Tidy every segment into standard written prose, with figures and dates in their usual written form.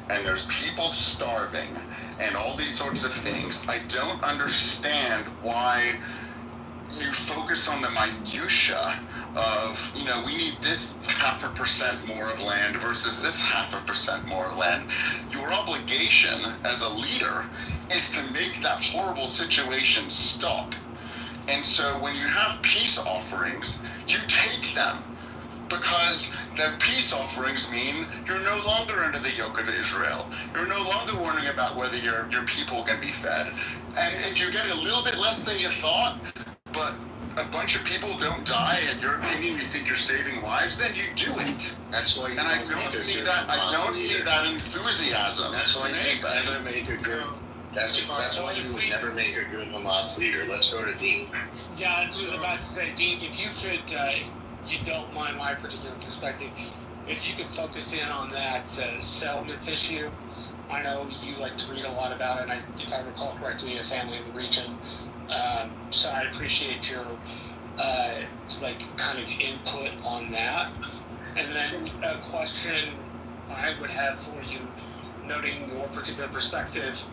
and there's people starving and all these sorts of things, I don't understand why you focus on the minutia of, we need this 0.5% more of land versus this 0.5% more of land. Your obligation as a leader is to make that horrible situation stop. And so when you have peace offerings, you take them, because the peace offerings mean you're no longer under the yoke of Israel. You're no longer worrying about whether your people can be fed. And if you get a little bit less than you thought, but a bunch of people don't die, in your opinion, you think you're saving lives, then you do it. That's why. And I don't see that. I don't see that enthusiasm. That's why you never make a good. That's why you would never make a good Hamas leader. Let's go to Dean. Yeah, I was about to say, Dean, if you could, if you don't mind my particular perspective, if you could focus in on that settlements issue. I know you like to read a lot about it, and if I recall correctly, you have family in the region. So I appreciate your kind of input on that. And then a question I would have for you, noting your particular perspective.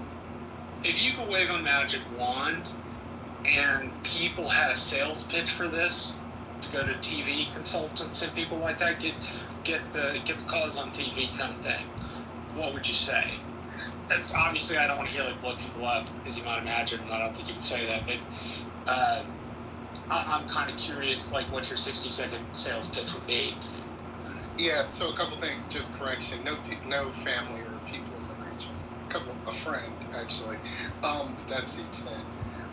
If you could wave a magic wand and people had a sales pitch for this to go to TV consultants and people like that, get the cause on TV kind of thing, what would you say? And obviously, I don't want to hear blow people up, as you might imagine. I don't think you would say that, but I'm kind of curious, what your 60-second sales pitch would be. Yeah. So a couple things, just correction. No family or people in the region. A friend actually. That's the extent.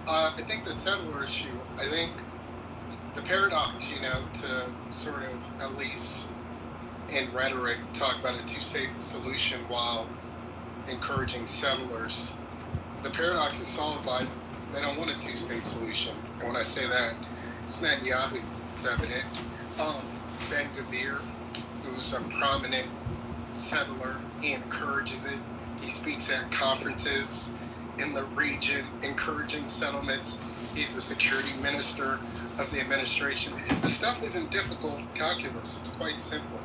I think the settler issue. I think the paradox, to sort of at least in rhetoric talk about a two-state solution while encouraging settlers. The paradox is solved by they don't want a two-state solution. And when I say that, it's Netanyahu, it's evident. Ben-Gvir, who's a prominent settler, he encourages it. He speaks at conferences in the region, encouraging settlements. He's the security minister of the administration. The stuff isn't difficult calculus. It's quite simple.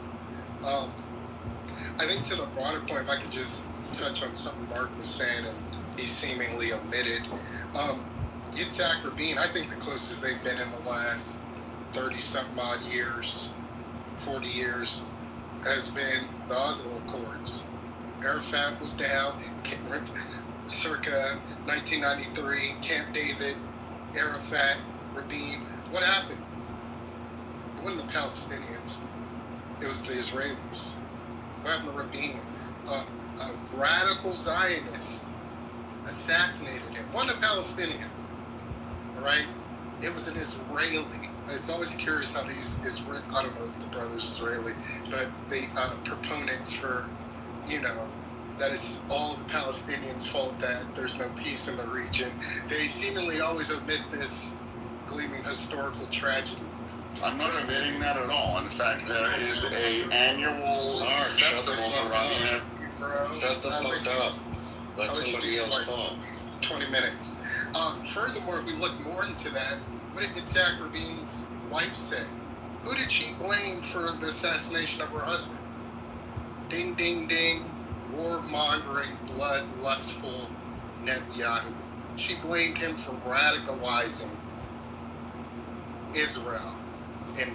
I think to the broader point, if I could just touch on something Mark was saying, and he seemingly omitted. Yitzhak Rabin, I think the closest they've been in the last 30-something odd years, 40 years, has been the Oslo Accords. Arafat was down, circa 1993, Camp David, Arafat, Rabin. What happened? It wasn't the Palestinians. It was the Israelis. What happened to Rabin? A radical Zionist assassinated him. Wasn't a Palestinian, all right? It was an Israeli. It's always curious how these I don't know if the brother's Israeli, but the proponents for, that it's all the Palestinians' fault that there's no peace in the region. They seemingly always omit this gleaming historical tragedy. I'm not omitting that at all. In fact, there is an annual festival for Rabin. Shut the fuck up. Let somebody else talk. 20 minutes. Furthermore, if we look more into that, what did Yitzhak Rabin's wife say? Who did she blame for the assassination of her husband? Ding, ding, ding. War-mongering, blood-lustful Netanyahu. She blamed him for radicalizing Israel and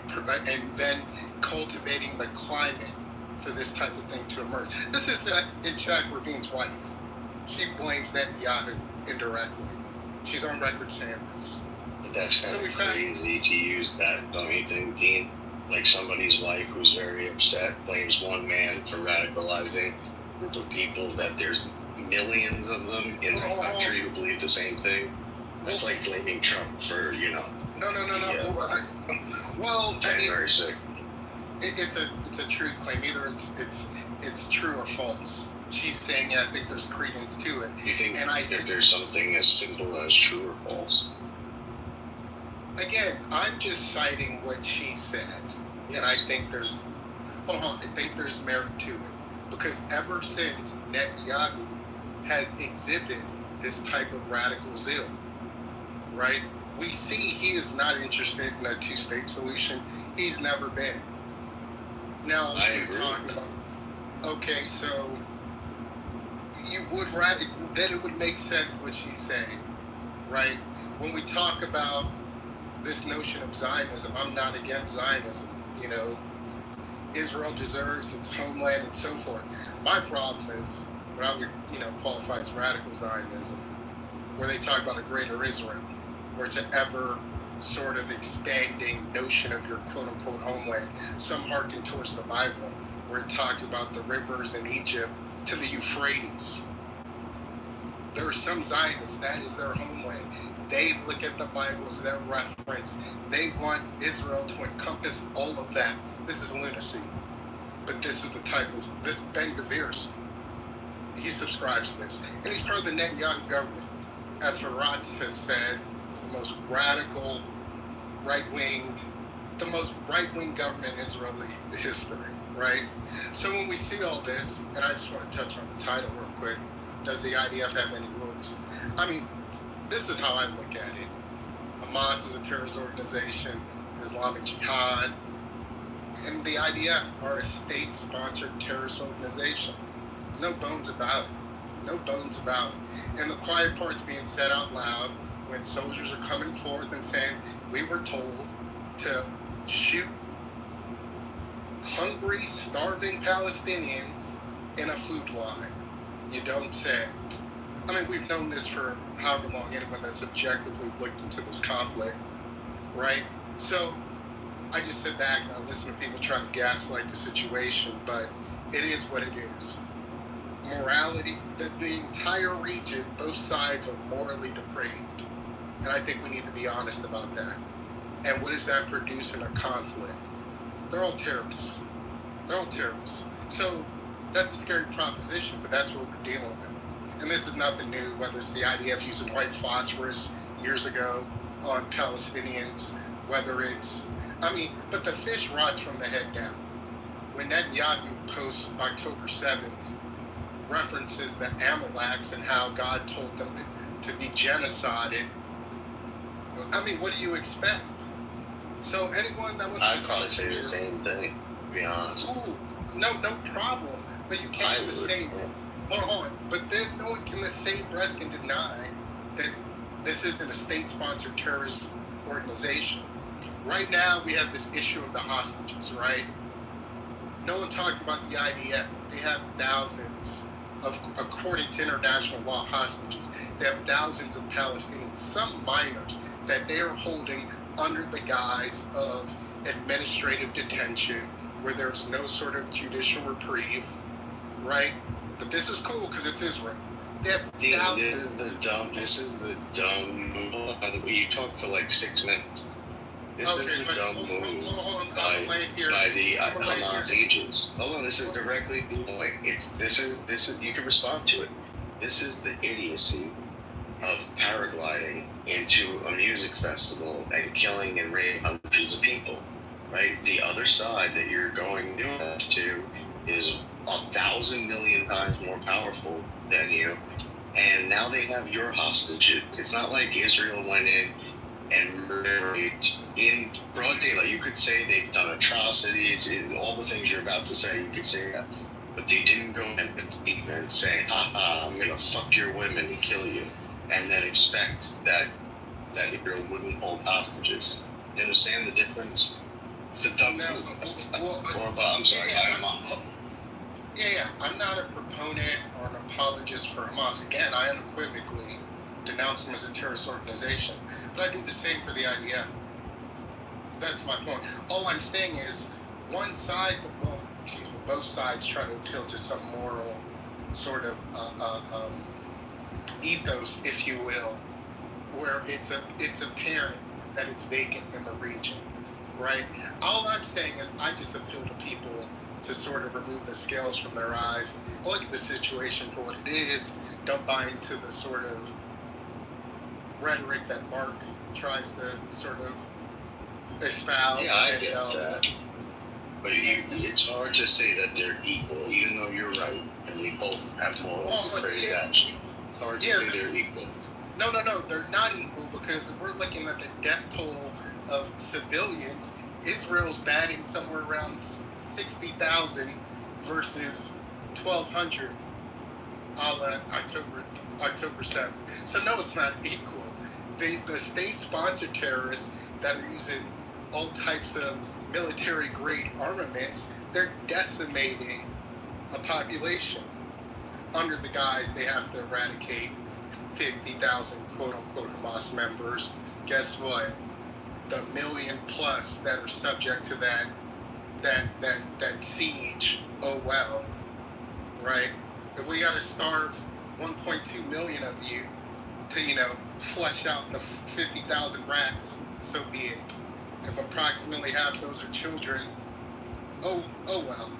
then cultivating the climate for this type of thing to emerge. This is Yitzhak Rabin's wife. She blames Netanyahu indirectly. She's on record saying this. But that's kind of crazy to use that, don't you think, Dean? Like somebody's wife who's very upset blames one man for radicalizing a group of people that there's millions of them in the country who believe the same thing. That's like blaming Trump for, No. January 6th. It's a truth claim. Either it's true or false. She's saying, I think there's credence to it. You think that there's something as simple as true or false? Again, I'm just citing what she said, and I think there's merit to it, because ever since Netanyahu has exhibited this type of radical zeal, right? We see he is not interested in a two-state solution. He's never been. Now, I agree. talking about, okay, so then it would make sense what she's saying, right? When we talk about this notion of Zionism, I'm not against Zionism. You know, Israel deserves its homeland and so forth. My problem is what I would, qualify as radical Zionism, where they talk about a greater Israel, where it's an ever sort of expanding notion of your quote-unquote homeland. Some hearken towards the Bible, where it talks about the rivers in Egypt to the Euphrates. There are some Zionists, that is their homeland. They look at the Bible as their reference. They want Israel to encompass all of that. This is lunacy. But this is the type of, this Ben Gavir's, he subscribes to this. And he's part of the Netanyahu government. As Harad has said, it's the most radical, the most right-wing government in Israeli history, right? So when we see all this, and I just want to touch on the title real quick, does the IDF have any rules? I mean, this is how I look at it. Hamas is a terrorist organization, Islamic Jihad, and the IDF are a state-sponsored terrorist organization. No bones about it. No bones about it. And the quiet part's being said out loud when soldiers are coming forth and saying, we were told to shoot hungry, starving Palestinians in a food line. You don't say. I mean, we've known this for however long, anyone that's objectively looked into this conflict, right? So I just sit back and I listen to people try to gaslight the situation, but it is what it is. Morality, the entire region, both sides are morally depraved. And I think we need to be honest about that. And what does that produce in a conflict? They're all terrorists. They're all terrorists. So that's a scary proposition, but that's what we're dealing with. And this is nothing new, whether it's the IDF using white phosphorus years ago on Palestinians, whether it's, but the fish rots from the head down. When Netanyahu posts October 7th, references the Amaleks and how God told them to be genocided, what do you expect? So anyone that was... I'd probably say the same thing, to be honest. Ooh, no problem. But you can't hold on. But then no one in the same breath can deny that this isn't a state-sponsored terrorist organization. Right now, we have this issue of the hostages, right? No one talks about the IDF. They have thousands of, according to international law, hostages. They have thousands of Palestinians, some minors, that they are holding under the guise of administrative detention, where there's no sort of judicial reprieve, right? But this is cool because it's Israel. They have thousands. This is the dumb move. You talk for like 6 minutes. This is the dumb move by the Hamas agents. Hold on, this is directly the point. This is you can respond to it. This is the idiocy of paragliding into a music festival and killing and raping hundreds of people, right? The other side that you're going to is 1,000 million times more powerful than you, and now they have your hostage. It's not like Israel went in and murdered in broad daylight. You could say they've done atrocities, all the things you're about to say, you could say that, but they didn't go in and say, I'm gonna fuck your women and kill you, and then expect that Israel wouldn't hold hostages. You understand the difference? It's a dumb move. I'm sorry, Hamas. Yeah, I'm not a proponent or an apologist for Hamas. Again, I unequivocally denounce them as a terrorist organization, but I do the same for the IDF. That's my point. All I'm saying is, one side, both sides try to appeal to some moral sort of ethos, if you will, where it's apparent that it's vacant in the region, right? All I'm saying is, I just appeal to people to sort of remove the scales from their eyes, look at the situation for what it is, don't buy into the sort of rhetoric that Mark tries to sort of espouse. Yeah, I get that. But it's hard to say that they're equal, even though you're right, and we both have moral crazy action. It's hard to say they're equal. No, they're not equal, because if we're looking at the death toll of civilians, Israel's batting somewhere around 60,000 versus 1,200. a la October 7th. So no, it's not equal. The state-sponsored terrorists that are using all types of military-grade armaments, they're decimating a population under the guise they have to eradicate 50,000 quote-unquote Hamas members. Guess what? The million plus that are subject to that siege. Oh well, right? If we got to starve 1.2 million of you to flush out the 50,000 rats, so be it. If approximately half those are children, oh well.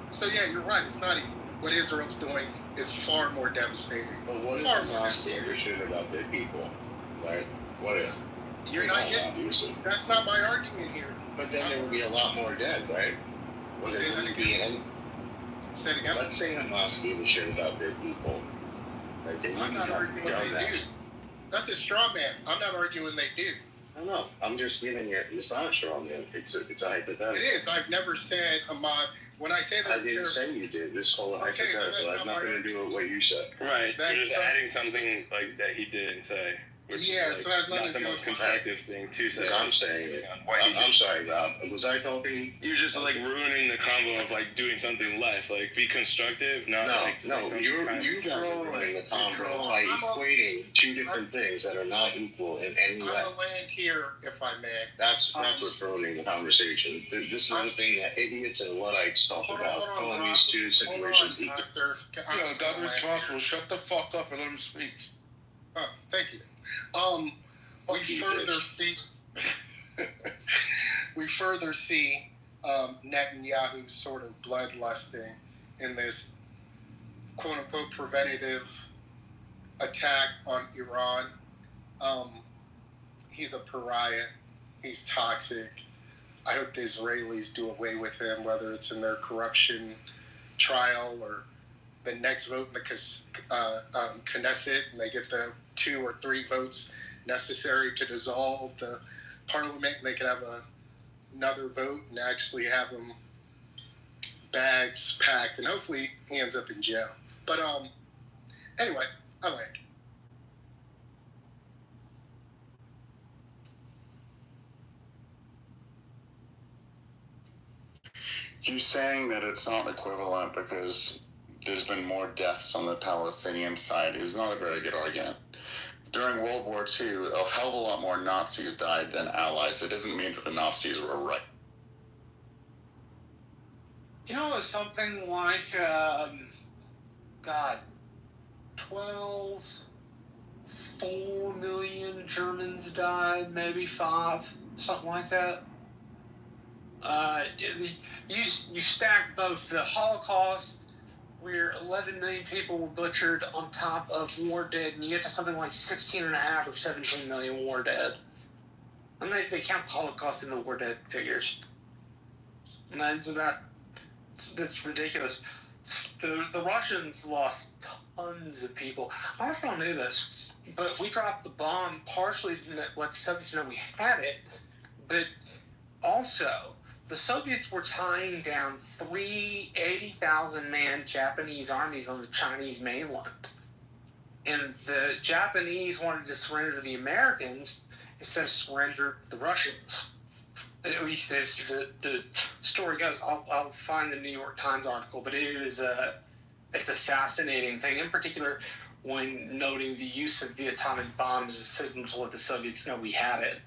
So yeah, you're right. It's not even. What Israel's doing is far more devastating. But what if Far the more Hamas devastating. give a shit about their people, right? What if? You're They not don't, getting. obviously. That's not my argument here. But then there would be a lot more dead, right? Would Say it that really again. be any? Say it again. Let's say Hamas gave a shit about their people. Like they I'm wouldn't not have arguing done they that. do. That's a straw man. I'm not arguing they do. I don't know. I'm just giving you. It's not a strong man. It's a hypothetical. It is. I've never said Hamas. When I say I that, didn't say you did. This whole Okay, so hypothetical that's has not nothing my- to do with what you said. Right. That's You're just not- adding something like that he didn't say. Which Yeah, is so like that's nothing not the to do most with constructive thing to say. Because I'm saying it. On what he I'm did. sorry, Rob. Was I talking? You're just like ruining the combo of like doing something less. Like be constructive, not like say No. something You kind guys are ruining the convo by equating two different things that are not equal in any I'm way. gonna land here, if I may. That's what's ruining the conversation. This is the thing that idiots and Luddites talk Hold on, about. hold on, Calling Rob. these two situations Hold on, equal. Doctor. I'm Yo, just God gonna land responsible. Shut the fuck up and let him speak. here. Oh, thank you. We Fuck you, further bitch. see. We further see Netanyahu sort of bloodlusting in this quote unquote preventative attack on Iran. He's a pariah. He's toxic. I hope the Israelis do away with him, whether it's in their corruption trial or the next vote in the Knesset, and they get the 2 or 3 votes necessary to dissolve the parliament, and they could have another vote and actually have him bags packed, and hopefully he ends up in jail. But anyway, I land. You're saying that it's not equivalent because there's been more deaths on the Palestinian side is not a very good argument. During World War II, a hell of a lot more Nazis died than Allies. It didn't mean that the Nazis were right. You know, it's something like, 4 million Germans died, maybe 5, something like that. You stack both the Holocaust, where 11 million people were butchered, on top of war dead, and you get to something like 16.5 or 17 million war dead. And they count the Holocaust in the war dead figures. And that's ridiculous. The Russians lost tons of people. I don't know this, but we dropped the bomb partially to let the Soviets know we had it, but also the Soviets were tying down 3 80,000-man Japanese armies on the Chinese mainland. And the Japanese wanted to surrender to the Americans instead of surrender to the Russians. At least as the story goes. I'll find the New York Times article, but it's a fascinating thing, in particular when noting the use of the atomic bomb as a signal to let the Soviets know we had it,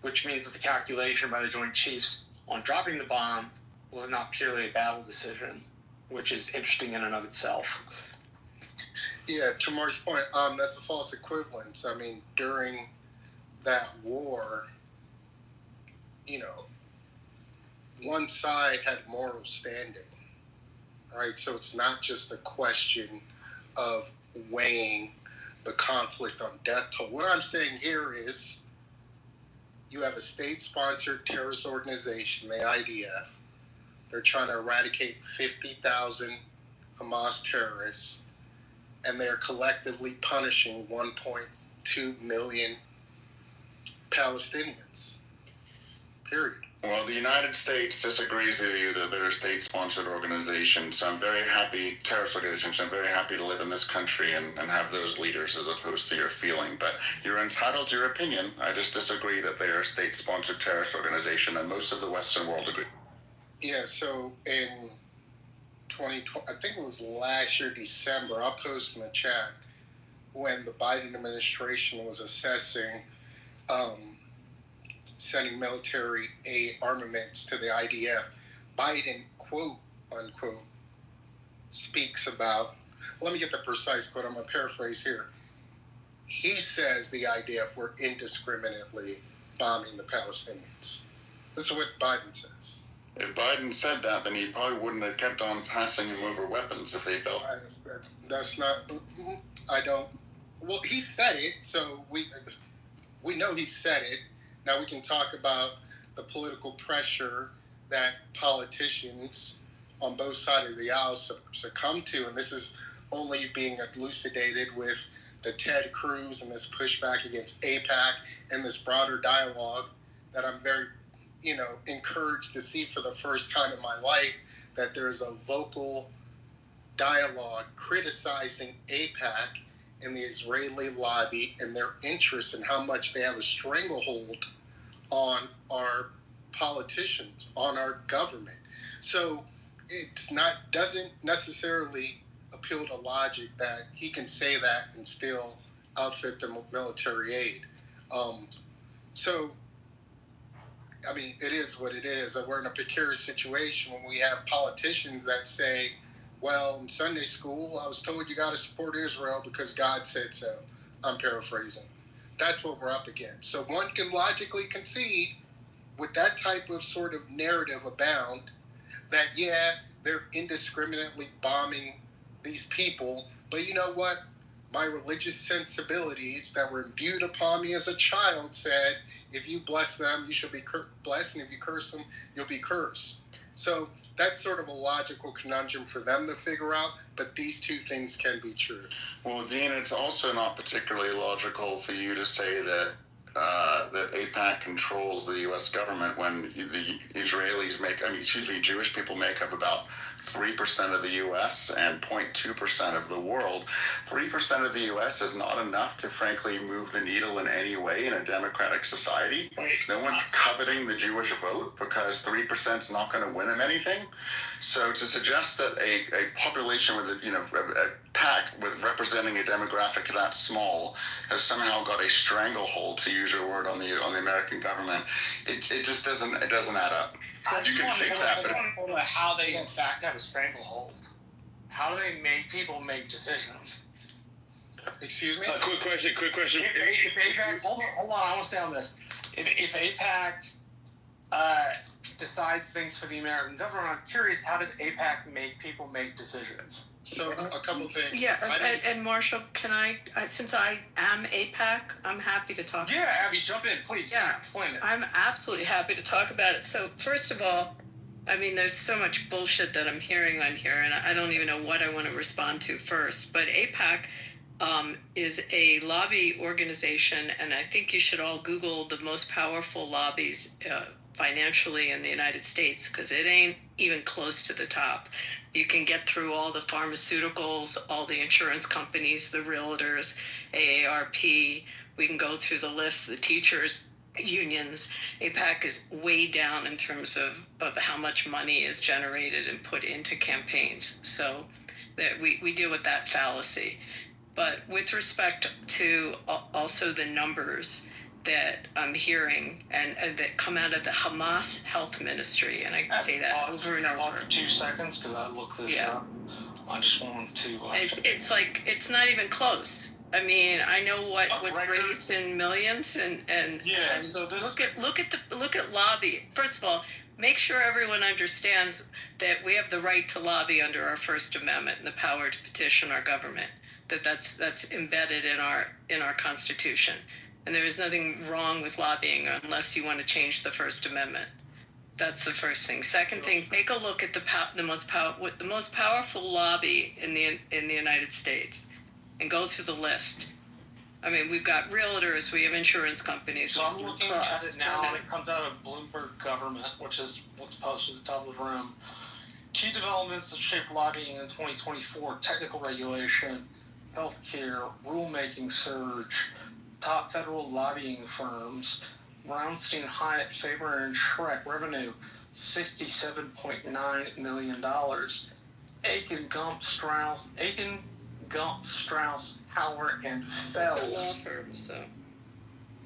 which means that the calculation by the Joint Chiefs on dropping the bomb was not purely a battle decision, which is interesting in and of itself. Yeah, to Mark's point, that's a false equivalence. I mean, during that war, one side had moral standing, right? So it's not just a question of weighing the conflict on death toll. What I'm saying here is you have a state-sponsored terrorist organization, the IDF. They're trying to eradicate 50,000 Hamas terrorists, and they're collectively punishing 1.2 million Palestinians. Period. Well, the United States disagrees with you that they're a state-sponsored organization, so I'm very happy, terrorist organization, so I'm very happy to live in this country and have those leaders as opposed to your feeling. But you're entitled to your opinion. I just disagree that they are a state-sponsored terrorist organization, and most of the Western world agree. Yeah, so in 2020, I think it was last year, December, I'll post in the chat, when the Biden administration was assessing sending military aid armaments to the IDF, Biden, quote unquote, speaks about, let me get the precise quote, I'm going to paraphrase here. He says the IDF were indiscriminately bombing the Palestinians. This is what Biden says. If Biden said that, then he probably wouldn't have kept on passing him over weapons if they felt. That's not, I don't, well, he said it, so we know he said it. Now we can talk about the political pressure that politicians on both sides of the aisle succumb to, and this is only being elucidated with the Ted Cruz and this pushback against AIPAC and this broader dialogue that I'm very, encouraged to see for the first time in my life, that there's a vocal dialogue criticizing AIPAC and the Israeli lobby and their interest in how much they have a stranglehold on our politicians, on our government. So it's doesn't necessarily appeal to logic that he can say that and still outfit the military aid. So, I mean, it is what it is. We're in a precarious situation when we have politicians that say, well, in Sunday school, I was told you got to support Israel because God said so. I'm paraphrasing. That's what we're up against. So one can logically concede with that type of sort of narrative abound that, yeah, they're indiscriminately bombing these people. But you know what? My religious sensibilities that were imbued upon me as a child said, if you bless them, you shall be blessed, and if you curse them, you'll be cursed. So that's sort of a logical conundrum for them to figure out, but these two things can be true. Well, Dean, it's also not particularly logical for you to say that that AIPAC controls the U.S. government when the Israelis Jewish people make up about 3% of the U.S. and 0.2% of the world. 3% of the U.S. is not enough to, frankly, move the needle in any way in a democratic society. No one's coveting the Jewish vote because 3% is not going to win them anything. So to suggest that a population with a pack with representing a demographic that small has somehow got a stranglehold, to use your word, on the American government, it just doesn't add up. You can think that, but I don't know how they in fact have a stranglehold. How do they make people make decisions? Excuse me? Quick question. If AIPAC, hold on, I want to stay on this. If AIPAC decides things for the American government, I'm curious, how does AIPAC make people make decisions? So a couple things. Yeah, and Marshall, can I, since I am AIPAC, I'm happy to talk. Yeah, Abby, jump in, please. Yeah, explain it. I'm absolutely happy to talk about it. So first of all, I mean, there's so much bullshit that I'm hearing on here, and I don't even know what I want to respond to first. But AIPAC is a lobby organization, and I think you should all Google the most powerful lobbies financially in the United States, because it ain't even close to the top. You can get through all the pharmaceuticals, all the insurance companies, the realtors, AARP. We can go through the list, the teachers unions. AIPAC is way down in terms of how much money is generated and put into campaigns. So that we deal with that fallacy. But with respect to also the numbers that I'm hearing and that come out of the Hamas Health Ministry, and I say that over and over. For 2 seconds, because I looked this up. I just want to. It's like it's not even close. I mean, I know what's raised in millions, and so this... look at lobby. First of all, make sure everyone understands that we have the right to lobby under our First Amendment and the power to petition our government. That's embedded in our Constitution. And there is nothing wrong with lobbying unless you want to change the First Amendment. That's the first thing. Second thing, take a look at the most powerful lobby in the United States, and go through the list. I mean, we've got realtors, we have insurance companies. So I'm looking at it now, and it comes out of Bloomberg Government, which is what's posted at the top of the room. Key developments that shape lobbying in 2024: technical regulation, healthcare, rulemaking surge, top federal lobbying firms, Brownstein, Hyatt, Faber, and Schreck, revenue $67.9 million. Aiken, Gump, Strauss, Howard, and Feld. Those are law firms, so.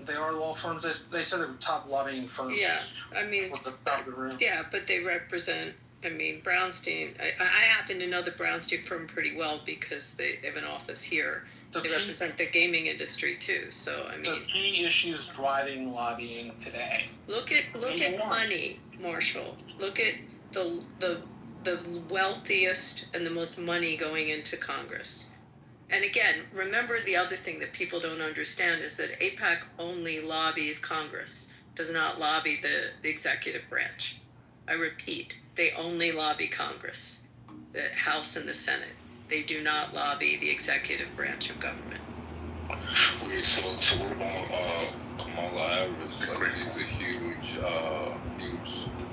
They are law firms. They said they were top lobbying firms. Yeah, I mean, With the top of the room. yeah, but they represent, I mean, Brownstein, I happen to know the Brownstein firm pretty well because they have an office here. They represent the gaming industry too, so I mean. The key issues driving lobbying today. Look at money, Marshall. Look at the wealthiest and the most money going into Congress. And again, remember the other thing that people don't understand is that AIPAC only lobbies Congress, does not lobby the executive branch. I repeat, they only lobby Congress, the House and the Senate. They do not lobby the executive branch of government. Wait, so what about Kamala Harris? Like, she's a huge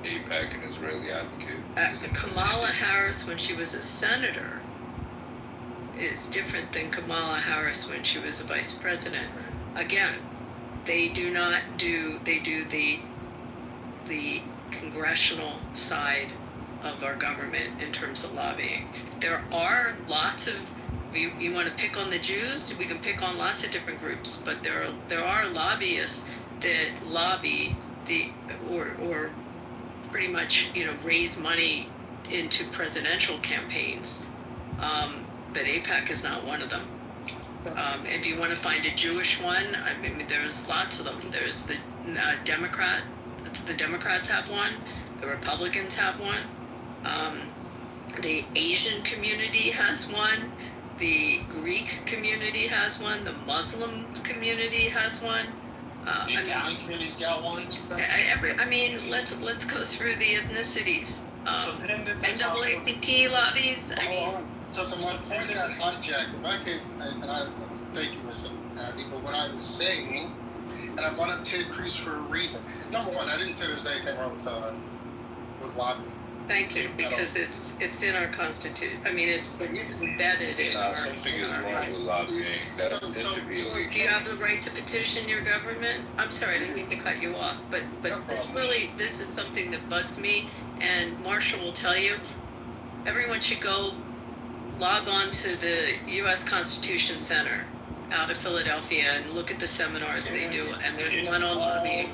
AIPAC and Israeli advocate. Kamala Harris, when she was a senator, is different than Kamala Harris when she was a vice president. Again, they do the congressional side of our government in terms of lobbying. There are lots of, you want to pick on the Jews, we can pick on lots of different groups, but there are lobbyists that lobby or pretty much, raise money into presidential campaigns. But AIPAC is not one of them. If you want to find a Jewish one, I mean, there's lots of them. There's the Democrat. The Democrats have one. The Republicans have one. The Asian community has one. The Greek community has one. The Muslim community has one. The Italian community's got one. Let's go through the ethnicities. NAACP lobbies. So my point got hijacked. If I could, and I thank you, listen, Abby, but what I was saying, and I brought up Ted Cruz for a reason. Number one, I didn't say there was anything wrong with lobbying. Thank you, because it's in our constitution. I mean, it's embedded in our. Something is wrong with lobbying. That should be illegal. Do you have the right to petition your government? I'm sorry, I didn't mean to cut you off, but this is something that bugs me, and Marshall will tell you. Everyone should go log on to the U.S. Constitution Center out of Philadelphia and look at the seminars they do, and there's one on lobbying.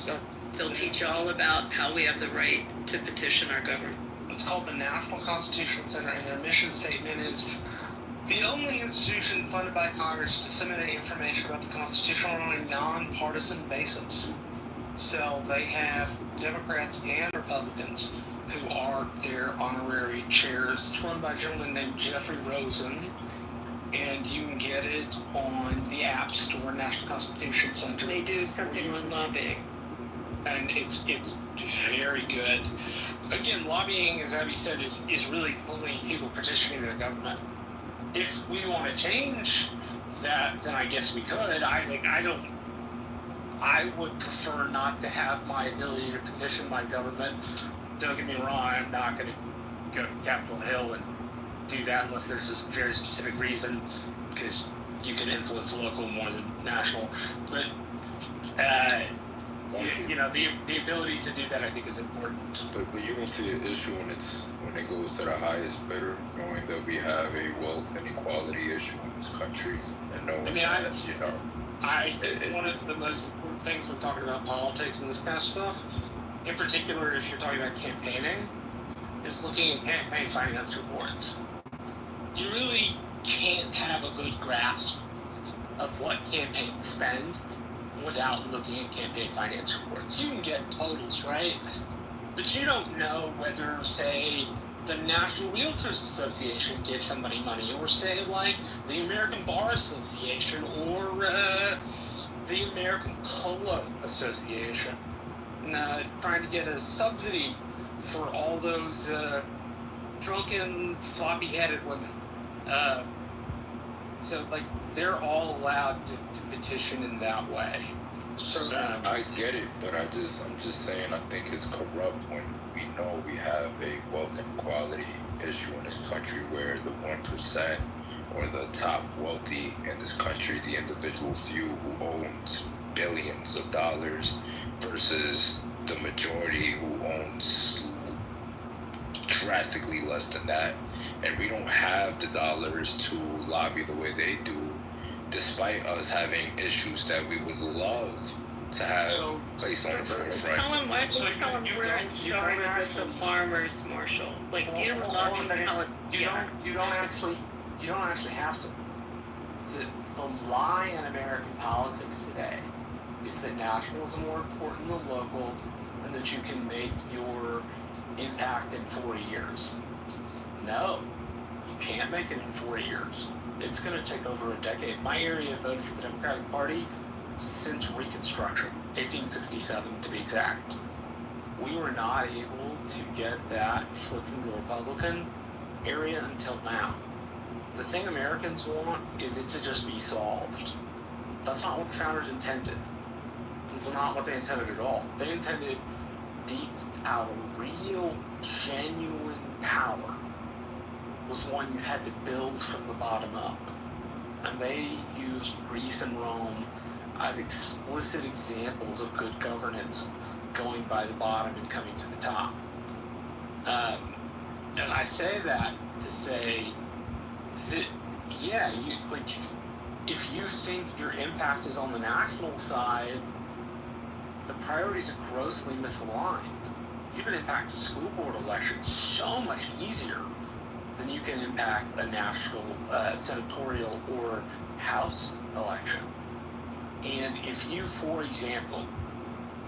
They'll teach you all about how we have the right to petition our government. It's called the National Constitution Center, and their mission statement is the only institution funded by Congress to disseminate information about the Constitution on a nonpartisan basis. So they have Democrats and Republicans who are their honorary chairs. It's run by a gentleman named Jeffrey Rosen, and you can get it on the App Store, National Constitution Center. They do something on lobbying. And it's very good. Again, lobbying, as Abby said, is really only people petitioning their government. If we want to change that, then I guess we could. I would prefer not to have my ability to petition my government. Don't get me wrong, I'm not going to go to Capitol Hill and do that unless there's just a very specific reason, because you can influence local more than national. But the ability to do that, I think, is important. But you don't see an issue when it goes to the highest bidder, knowing that we have a wealth inequality issue in this country, and knowing I think one of the most important things when talking about politics and this kind of stuff, in particular if you're talking about campaigning, is looking at campaign finance reports. You really can't have a good grasp of what campaigns spend without looking at campaign finance reports. You can get totals, right? But you don't know whether, say, the National Realtors Association gives somebody money, or say, like, the American Bar Association, or the American Polo Association, trying to get a subsidy for all those drunken, floppy-headed women. So, like, they're all allowed to petition in that way. So I get it, but I'm just saying I think it's corrupt when we know we have a wealth inequality issue in this country where the 1% or the top wealthy in this country, the individual few who owns billions of dollars versus the majority who owns drastically less than that. And we don't have the dollars to lobby the way they do, despite us having issues that we would love to have placed on the forefront. Tell them, why don't you tell them where it started with the farmers, Marshall? Like, do you know lobbying how it, You don't actually have to. The lie in American politics today is that nationals are more important than local, and that you can make your impact in 4 years. No, you can't make it in 4 years. It's going to take over a decade. My area voted for the Democratic Party since Reconstruction, 1867 to be exact. We were not able to get that flipped into Republican area until now. The thing Americans want is it to just be solved. That's not what the founders intended. It's not what they intended at all. They intended deep power, real, genuine power, was one you had to build from the bottom up. And they used Greece and Rome as explicit examples of good governance, going by the bottom and coming to the top. And I say that to say that, yeah, if you think your impact is on the national side, the priorities are grossly misaligned. You can impact a school board election so much easier than you can impact a national senatorial or House election. And if you, for example,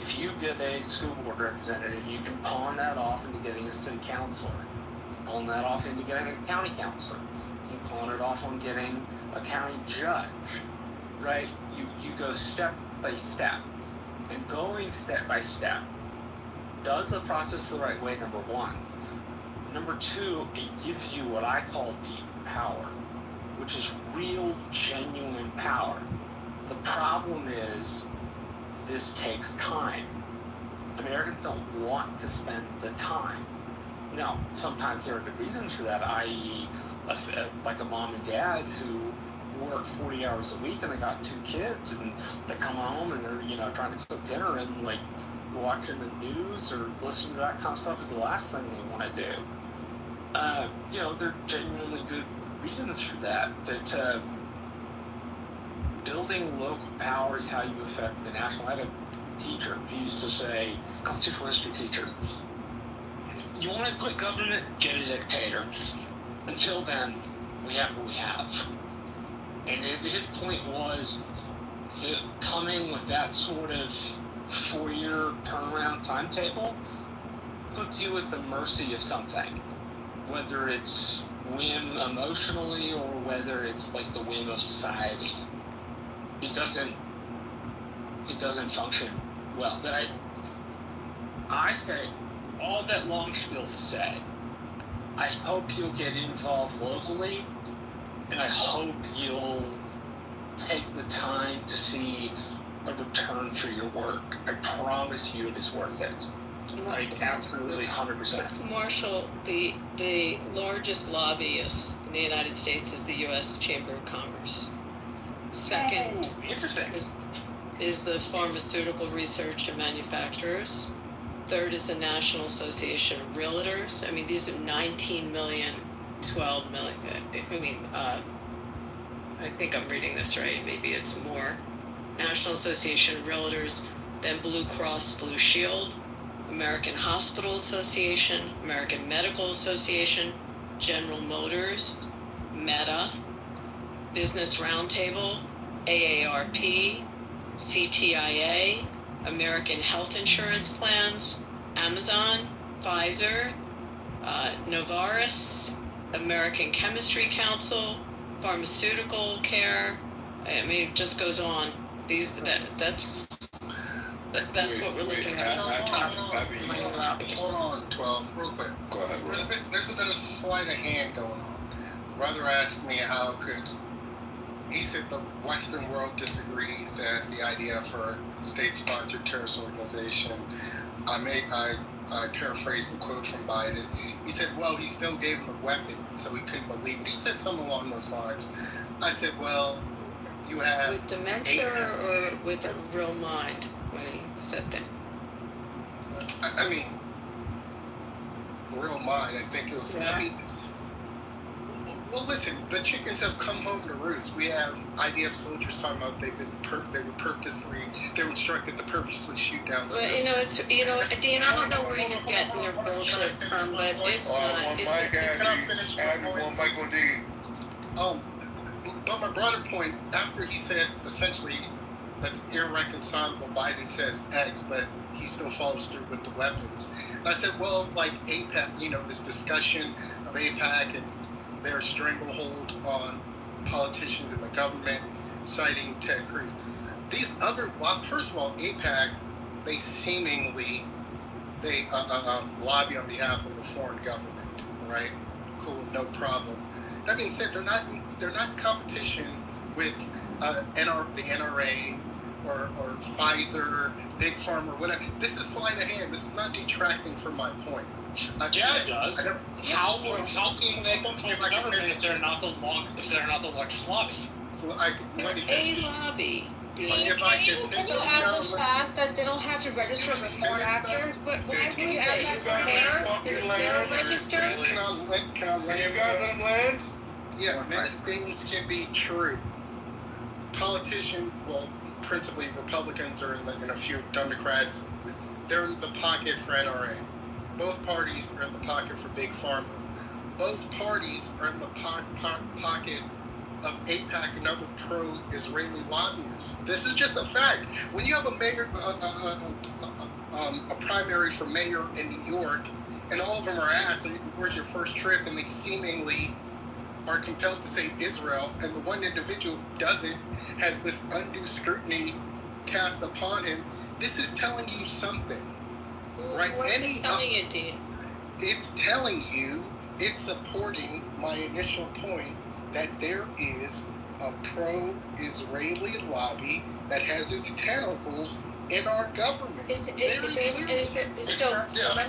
if you get a school board representative, you can pawn that off into getting a city councilor. You can pawn that off into getting a county councilor. You can pawn it off on getting a county judge, right? You go step by step. And going step by step does the process the right way, number one. Number two, it gives you what I call deep power, which is real, genuine power. The problem is, this takes time. Americans don't want to spend the time. Now, sometimes there are good reasons for that, i.e., like a mom and dad who work 40 hours a week and they got 2 kids and they come home and they're, trying to cook dinner and like watching the news or listening to that kind of stuff is the last thing they want to do. There are genuinely good reasons for that. That building local power is how you affect the national. I had a teacher who used to say, constitutional history teacher, you want to quit government, get a dictator. Until then, we have what we have. And his point was that coming with that sort of 4-year turnaround timetable puts you at the mercy of something, whether it's whim emotionally or whether it's like the whim of society. It doesn't function well. But I say all that long spiel to say, I hope you'll get involved locally, and I hope you'll take the time to see a return for your work. I promise you it is worth it. Like, absolutely 100%. Marshall, the largest lobbyist in the United States is the U.S. Chamber of Commerce. Second is the Pharmaceutical Research and Manufacturers. Third is the National Association of Realtors. I mean, these are 19 million, 12 million. I think I'm reading this right. Maybe it's more. National Association of Realtors, then Blue Cross Blue Shield, American Hospital Association, American Medical Association, General Motors, Meta, Business Roundtable, AARP, CTIA, American Health Insurance Plans, Amazon, Pfizer, Novartis, American Chemistry Council, Pharmaceutical Care. I mean, it just goes on. That's what we're looking at. Hold on, 12, real quick. Go ahead, bro. There's a bit of sleight of hand going on. Brother asked me how could Western world disagrees that the idea for a state-sponsored terrorist organization. I paraphrased the quote from Biden. He said, well, he still gave him a weapon, so he couldn't believe it. He said something along those lines. I said, well, you have... With dementia or with a real mind when he said that? I mean, real mind, I think it was... Yeah. I mean, well, listen, the chickens have come home to roost. We have IDF soldiers talking about they were instructed to purposely shoot down. Well, Dean, I don't know where you're getting your bullshit from, but it's not. Can I finish my point? Michael D. But my broader point, after he said essentially that's irreconcilable, Biden says X, but he still follows through with the weapons. And I said, well, like AIPAC, this discussion of AIPAC and their stranglehold on politicians in the government, citing Ted Cruz. These other, first of all, AIPAC, they seemingly lobby on behalf of a foreign government, right? Cool, no problem. That being said, they're not competition with the NRA or Pfizer, Big Pharma, whatever. This is sleight of hand. This is not detracting from my point. Yeah, it does. How can they control the government if they're not the largest lobby? A lobby. Can you add the fact that they don't have to register as a foreign actor? But why would Can you they? add that Is to there register? Can I land? You guys let him land? Yeah, many things can be true. Politicians, well, principally Republicans or in a few Democrats, they're in the pocket for NRA. Both parties are in the pocket for Big Pharma. Both parties are in the pocket of AIPAC and other pro-Israeli lobbyists. This is just a fact. When you have a mayor, a primary for mayor in New York, and all of them are asked, where's your first trip? And they seemingly are compelled to say Israel, and the one individual who doesn't has this undue scrutiny cast upon him. This is telling you something, right? What's it telling you, Dean? It's telling you, it's supporting my initial point that there is a pro-Israeli lobby that has its tentacles in our government. So let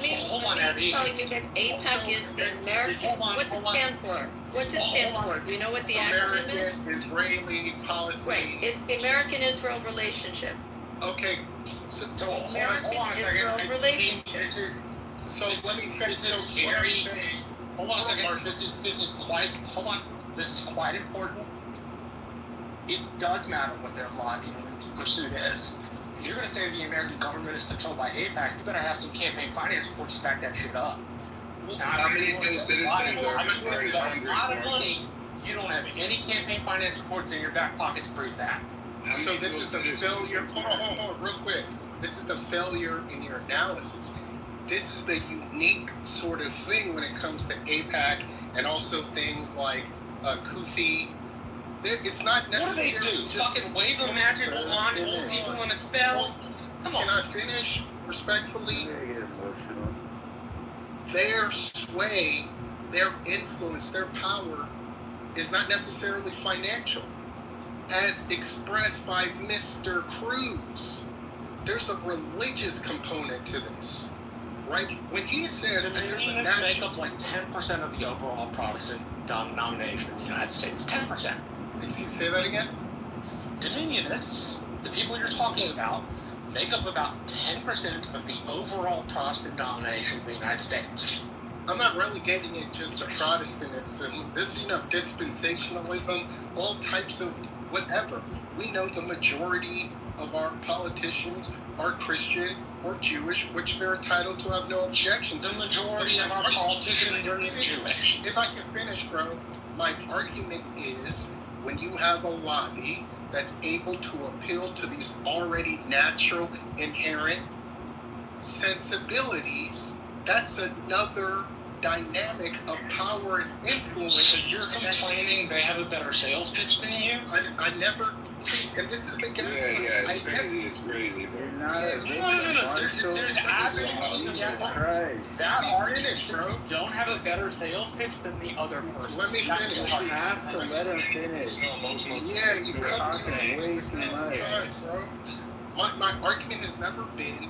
me tell you that AIPAC is the American. What's it stand for? What's it stand for? Do you know what the acronym is? American-Israeli policy. Right, it's the American-Israel relationship. Okay, so American-Israel relationship. So let me finish. So what I'm saying. Hold on a second. This is quite important. It does matter what their lobbying pursuit is. If you're going to say the American government is controlled by AIPAC, you better have some campaign finance reports to back that shit up. How many citizens are very a hungry? lot of money. You don't have any campaign finance reports in your back pocket to prove that. So this is the failure. Hold on, real quick. This is the failure in your analysis. This is the unique sort of thing when it comes to AIPAC and also things like Kufi. It's not necessarily. What do they do? Fucking wave a magic wand and hold people in a spell? Come on. Can I finish respectfully? Their sway, their influence, their power is not necessarily financial, as expressed by Mr. Cruz. There's a religious component to this, right? When he says that there's a Dominionists make up like 10% of the overall Protestant denomination in the United States. 10%. Can you say that again? Dominionists, the people you're talking about, make up about 10% of the overall Protestant denominations in the United States. I'm not relegating it just to Protestantism. This, dispensationalism, all types of whatever. We know the majority of our politicians are Christian or Jewish, which they're entitled to have no objections. The majority of our politicians are Jewish. If I can finish, bro, my argument is when you have a lobby that's able to appeal to these already natural, inherent sensibilities, that's another dynamic of power and influence. So you're complaining they have a better sales pitch than you? I never See, and this is the gap. Yeah, it's crazy. It's crazy, bro. No. There's absolutely that argument, bro. Don't have a better sales pitch than the other person. Let me finish. You have to let him finish. Yeah, you cut talking me way too much. bro. My argument has never been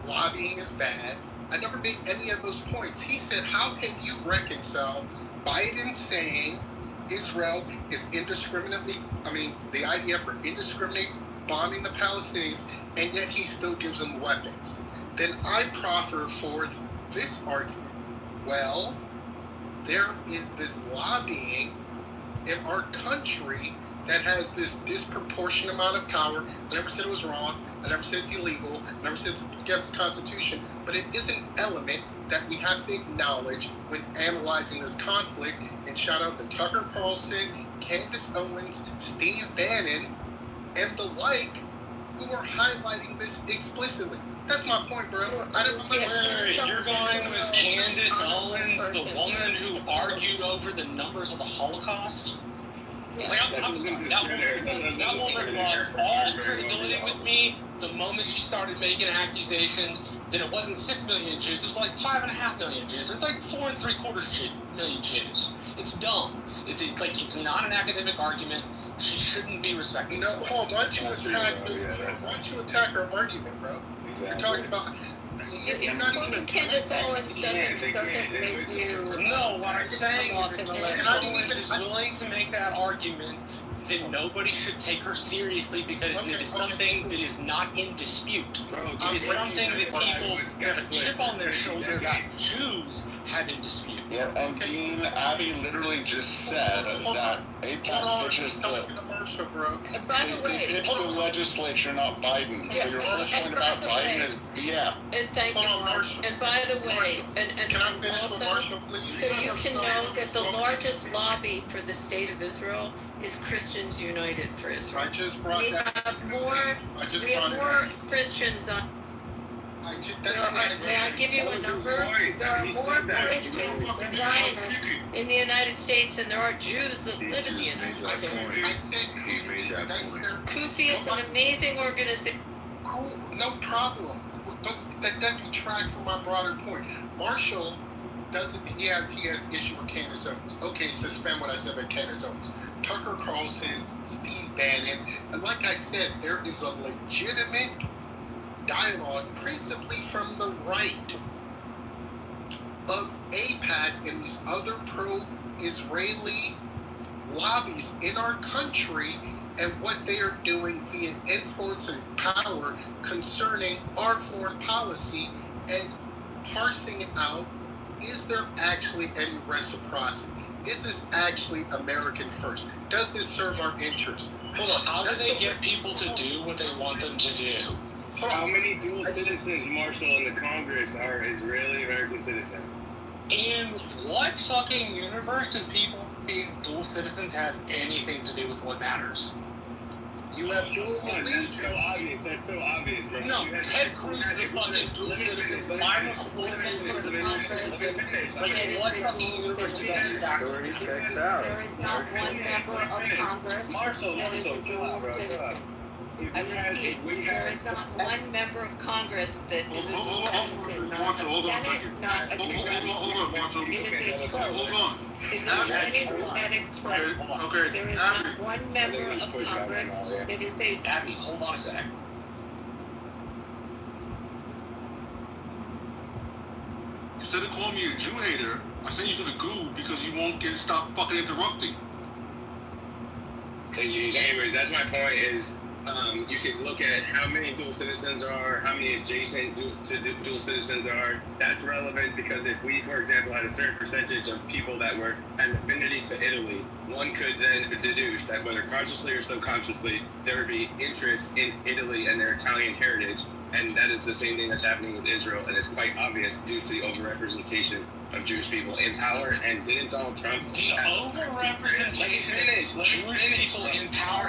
lobbying is bad. I never made any of those points. He said, how can you reconcile Biden saying Israel is indiscriminately, the IDF for indiscriminate bombing the Palestinians, and yet he still gives them weapons? Then I proffer forth this argument. Well, there is this lobbying in our country that has this disproportionate amount of power. I never said it was wrong. I never said it's illegal. I never said it's against the Constitution. But it is an element that we have to acknowledge when analyzing this conflict. And shout out to Tucker Carlson, Candace Owens, Steve Bannon, and the like, who are highlighting this explicitly. That's my point, bro. You're going with Candace Owens, the woman who argued over the numbers of the Holocaust? Like, that woman lost all credibility with me the moment she started making accusations that it wasn't 6 million Jews, it was like 5.5 million Jews. It's like 4 3/4 million Jews. It's dumb. It's not an academic argument. She shouldn't be respected. No, hold on. Why don't you attack her argument, bro? Exactly. You're talking about. You're not even. Candace Owens doesn't make you. No, what I'm saying is that Candace Owens is willing to make that argument that nobody should take her seriously because it is something that is not in dispute. It is something that people that have a chip on their shoulder that Jews have in dispute. Yeah, and Dean, Abby literally just said that AIPAC pushes the. And by the way, they pitch the legislature, not Biden. So your whole point about Biden is, yeah. And thank you. And by the way, and can I finish with also, Marshall, please? so you can know that the largest lobby for the state of Israel is Christians United for Israel. I just brought We that. have more Christians on. May I give you a number? There are more Christians and Zionists in the United States than there are Jews that live in the United States. I said Kufi. Kufi is an amazing organization. Cool, no problem. But that doesn't detract from my broader point. Marshall doesn't. He has issue with Candace Owens. Okay, suspend what I said about Candace Owens. Tucker Carlson, Steve Bannon, and like I said, there is a legitimate dialogue, principally from the right, of AIPAC and these other pro-Israeli lobbies in our country and what they are doing via influence and power concerning our foreign policy and parsing out, is there actually any reciprocity? Is this actually American first? Does this serve our interests? Hold on. How do they get people to do what they want them to do? How many dual citizens, Marshall, in the Congress are Israeli American citizens? In what fucking universe does people being dual citizens have anything to do with what matters? You have dual allegiance. That's so obvious, bro. No, Ted Cruz is a fucking dual citizen. Biden was a Florida citizen. Like, in what fucking universe does that stack? There is not one member of Congress that is a dual citizen. I repeat, there is not one member of Congress that is a dual citizen, not a Senate, not a Hold on, Marshall. It is a trope. Hold on. It is a genetic trope. Okay, There is not one member of Congress that is a. Abby, hold on a sec. Instead of calling me a Jew hater, I send you to the goo because you won't stop fucking interrupting. Anyways, that's my point is, you could look at how many dual citizens are, how many adjacent dual citizens are. That's relevant because if we, for example, had a certain percentage of people that were an affinity to Italy, one could then deduce that whether consciously or subconsciously, there would be interest in Italy and their Italian heritage. And that is the same thing that's happening with Israel, and it's quite obvious due to the overrepresentation of Jewish people in power. And didn't Donald Trump? The overrepresentation of Jewish people in power.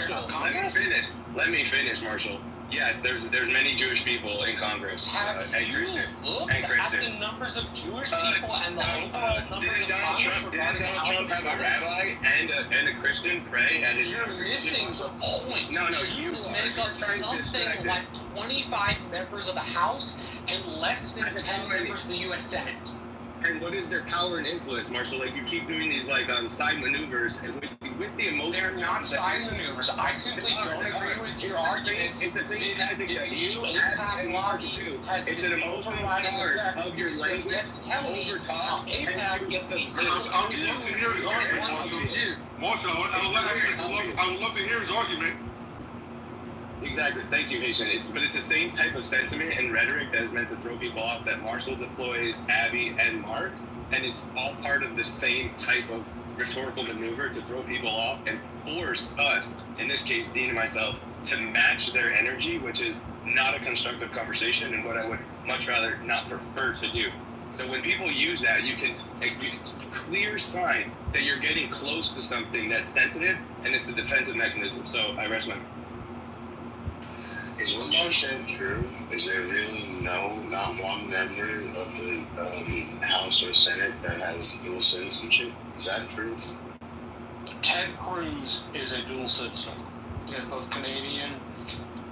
Let me finish, Marshall. Yes, there's many Jewish people in Congress. Have and you Christian. looked And at Christian. the numbers of Jewish people and the overall numbers of Didn't Congress Donald regarding the House Trump and have a Senate? rabbi and a Christian pray at his You're missing the point. No, Jews make up something like 25 members of the House and less than 10 members of the U.S. Senate. And what is their power and influence, Marshall? Like, you keep doing these side maneuvers, and with the emotion. They're not side maneuvers. I simply don't agree with your argument. It's the same tactic that you AIPAC lobby has it's an emotional overriding part effect of your language gets tell me how AIPAC gets these I would love to hear his argument, Marshall. I would love to hear his argument. Exactly. Thank you, Haitian. But it's the same type of sentiment and rhetoric that is meant to throw people off that Marshall deploys, Abby, and Mark, and it's all part of the same type of rhetorical maneuver to throw people off and force us, in this case, Dean and myself, to match their energy, which is not a constructive conversation and what I would much rather not prefer to do. So when people use that, you can clear sign that you're getting close to something that's sensitive, and it's a defensive mechanism. So I rest my. Is what you said true? Is there really not one member of the House or Senate that has dual citizenship? Is that true? Ted Cruz is a dual citizen. He has both Canadian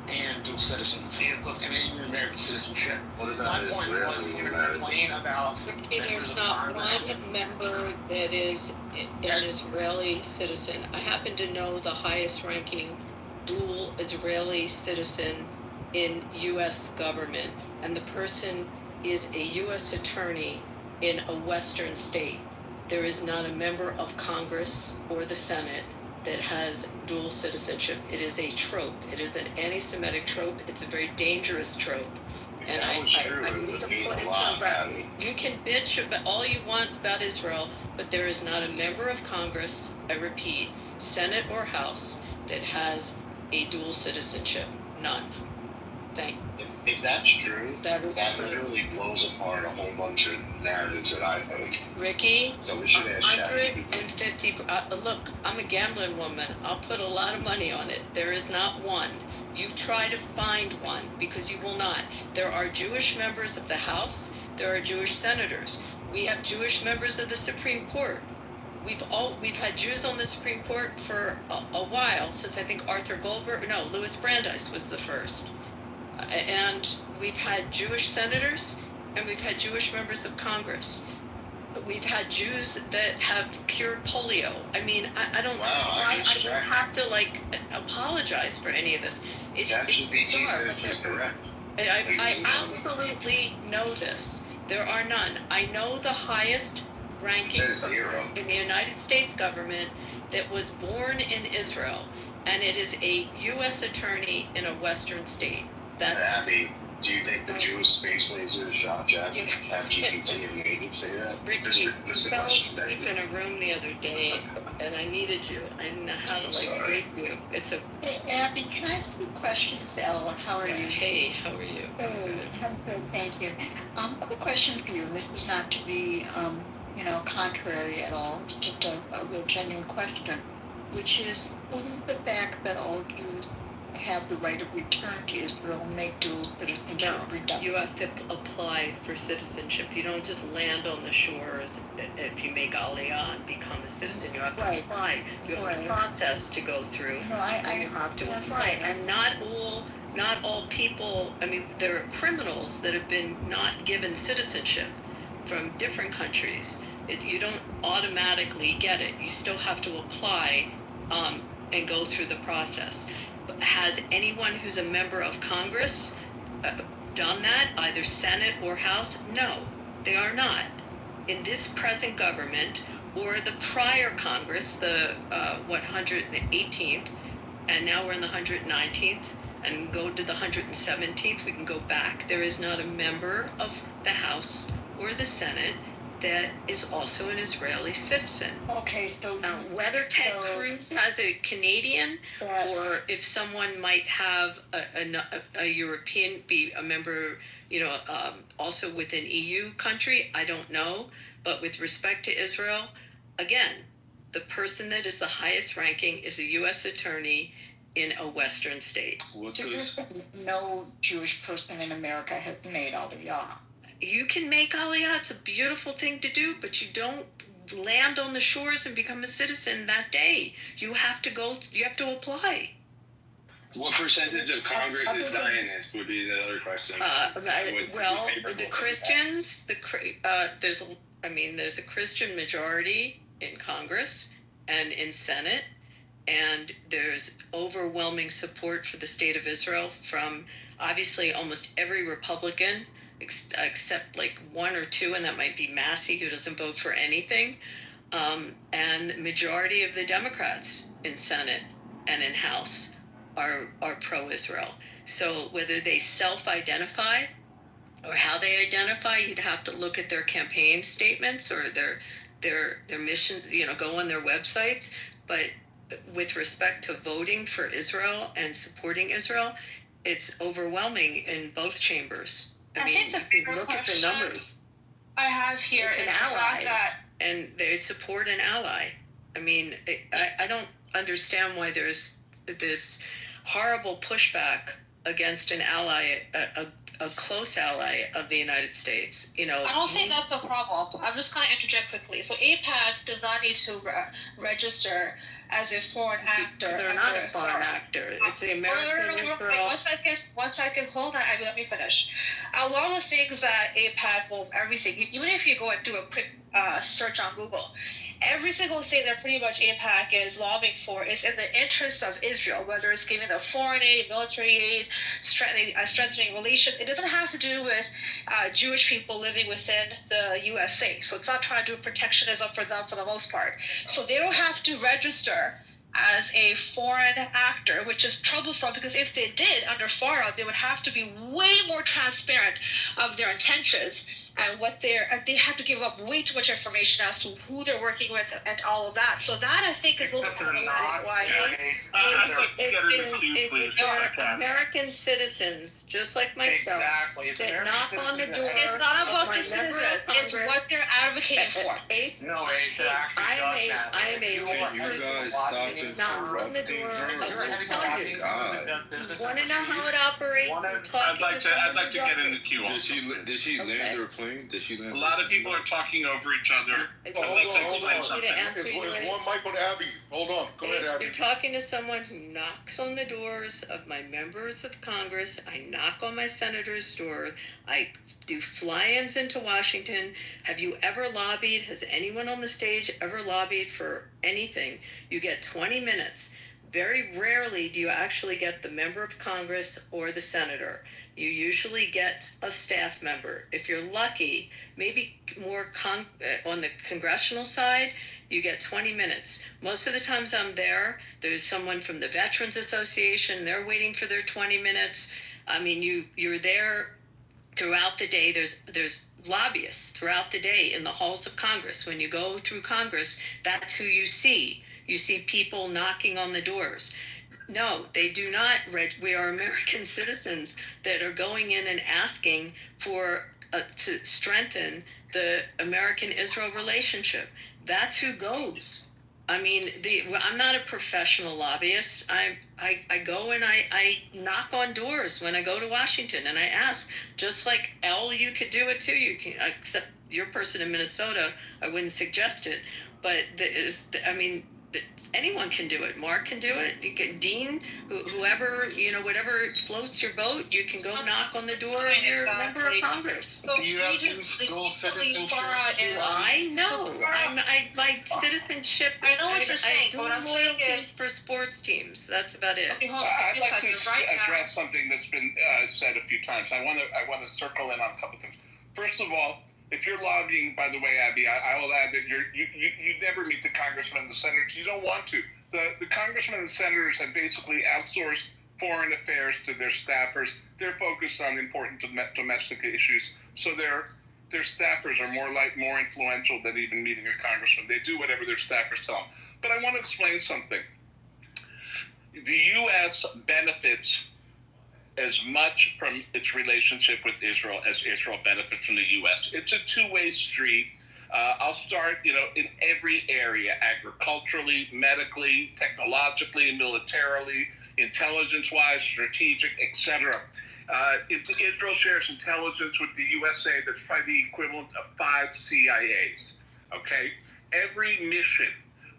and dual citizen. He has both Canadian and American citizenship. What My about point was Israeli you were American? complaining about There's not one member that is an Israeli citizen. I happen to know the highest ranking dual Israeli citizen in U.S. government, and the person is a U.S. attorney in a Western state. There is not a member of Congress or the Senate that has dual citizenship. It is a trope. It is an anti-Semitic trope. It's a very dangerous trope. And That was true. It would mean a lot, Abby. You can bitch about all you want about Israel, but there is not a member of Congress, I repeat, Senate or House, that has a dual citizenship. None. Thank you. If that's true, That is true. literally blows apart a whole bunch of narratives that I've heard. Ricky, So we should ask ChatGPT. 150. Look, I'm a gambling woman. I'll put a lot of money on it. There is not one. You try to find one because you will not. There are Jewish members of the House. There are Jewish senators. We have Jewish members of the Supreme Court. We've had Jews on the Supreme Court for a while, since I think Louis Brandeis was the first. And we've had Jewish senators, and we've had Jewish members of Congress. We've had Jews that have cured polio. I mean, I don't know why I don't have to apologize for any of this. ChatGPT says you're correct. I absolutely know this. There are none. I know the highest ranking It says zero. in the United States government that was born in Israel, and it is a U.S. attorney in a Western state. That's Abby, do you think the Jewish space lasers shot ChatGPT and made it say that? Ricky, Just you a fell question. asleep in a room the other day, and I needed you. I didn't know how to Sorry. greet you. It's a Hey, Abby, can I ask you a question? It's Ella. How are you? hey, how are you? Hey, I'm good, thank you. Quick question for you, and this is not to be, contrary at all. It's just a real genuine question, which is, will the fact that all Jews have the right of return to Israel make dual citizenship No, redundant? you have to apply for citizenship. You don't just land on the shores if you make Aliyah and become a citizen. You have to Right. apply. You have a Right. process to go through. No, You have to that's apply. right. And not all people, I mean, there are criminals that have been not given citizenship from different countries. You don't automatically get it. You still have to apply and go through the process. Has anyone who's a member of Congress done that, either Senate or House? No, they are not. In this present government or the prior Congress, the 118th, and now we're in the 119th, and go to the 117th, we can go back. There is not a member of the House or the Senate that is also an Israeli citizen. Okay, so Whether Ted Cruz has a Canadian, or if someone might have a European, be a member, also within EU country, I don't know. But with respect to Israel, again, the person that is the highest ranking is a U.S. attorney in a Western state. What Do you does think no Jewish person in America has made Aliyah? You can make Aliyah. It's a beautiful thing to do, but you don't land on the shores and become a citizen that day. You have to go. You have to apply. What percentage of Congress is Zionist would be the other question. Well, the Christians, there's a Christian majority in Congress and in Senate, and there's overwhelming support for the state of Israel from obviously almost every Republican, except like one or two, and that might be Massey, who doesn't vote for anything, and the majority of the Democrats in Senate and in House are pro-Israel. So whether they self-identify or how they identify, you'd have to look at their campaign statements or their missions, go on their websites. But with respect to voting for Israel and supporting Israel, it's overwhelming in both chambers. I think the bigger look at the question numbers. I have here It's is an the fact ally. that And they support an ally. I mean, I don't understand why there's this horrible pushback against an ally, a close ally of the United States. I don't think that's a problem. I'm just going to interject quickly. So AIPAC does not need to register as a foreign actor. They're not a foreign actor. It's the American Israel. One second, hold on. Let me finish. A lot of the things that AIPAC will, everything, even if you go and do a quick search on Google, every single thing that pretty much AIPAC is lobbying for is in the interests of Israel, whether it's giving them foreign aid, military aid, strengthening relations. It doesn't have to do with Jewish people living within the USA. So it's not trying to do protectionism for them for the most part. So they don't have to register as a foreign actor, which is troublesome because if they did under FARA, they would have to be way more transparent of their intentions and what they have to give up way too much information as to who they're working with and all of that. So that I think is a little bit problematic. Why they're American citizens, just like myself. Exactly. It's that American knock on the citizens door. that- It's not about of the my member of citizens, it's Congress. what they're advocating for. No, Ace, it actually does matter. I am a You Can are you heading guys to stop Washington and Knocks on the interrupting door her? of You're heading to Oh my Washington God. that does business Want to know how it overseas. operates? One We're of- talking I'd like to get in the Justin. queue. Did Also. she Okay. land her plane? Did she land? A lot of people are talking over each other. If Oh, you hold on, hold want on. me to answer It's you, one mic on Abby. Hold on. Go ahead, Abby. you're talking to someone who knocks on the doors of my members of Congress. I knock on my senator's door. I do fly-ins into Washington. Have you ever lobbied? Has anyone on the stage ever lobbied for anything? You get 20 minutes. Very rarely do you actually get the member of Congress or the senator. You usually get a staff member. If you're lucky, maybe more on the congressional side, you get 20 minutes. Most of the times I'm there, there's someone from the Veterans Association, they're waiting for their 20 minutes. I mean, you're there throughout the day. There's lobbyists throughout the day in the halls of Congress. When you go through Congress, that's who you see. You see people knocking on the doors. No, they do not. We are American citizens that are going in and asking for to strengthen the American-Israel relationship. That's who goes. I mean, I'm not a professional lobbyist. I go and I knock on doors when I go to Washington and I ask, just like Elle, you could do it too. You can, except your person in Minnesota, I wouldn't suggest it. But anyone can do it. Mark can do it. You can, Dean, whoever, whatever floats your boat, you can go knock on the door of your member of Congress. So Do you have to dual citizenship? I know. So my citizenship. I know what you're saying, I do but what I'm saying loyalty is- for sports teams. That's about it. Okay, hold on, I'd give me a like to second. Right now, address something that's been said a few times. I want to circle in on a couple things. First of all, if you're lobbying, by the way, Abby, I will add that you never meet the congressmen and the senators. You don't want to. The congressmen and senators have basically outsourced foreign affairs to their staffers. They're focused on important domestic issues, so their staffers are more influential than even meeting a congressman. They do whatever their staffers tell them. But I want to explain something. The U.S. benefits as much from its relationship with Israel as Israel benefits from the U.S. It's a two-way street. I'll start, in every area, agriculturally, medically, technologically, militarily. intelligence-wise, strategic, etc. Israel shares intelligence with the USA that's probably the equivalent of 5 CIAs. Okay, every mission,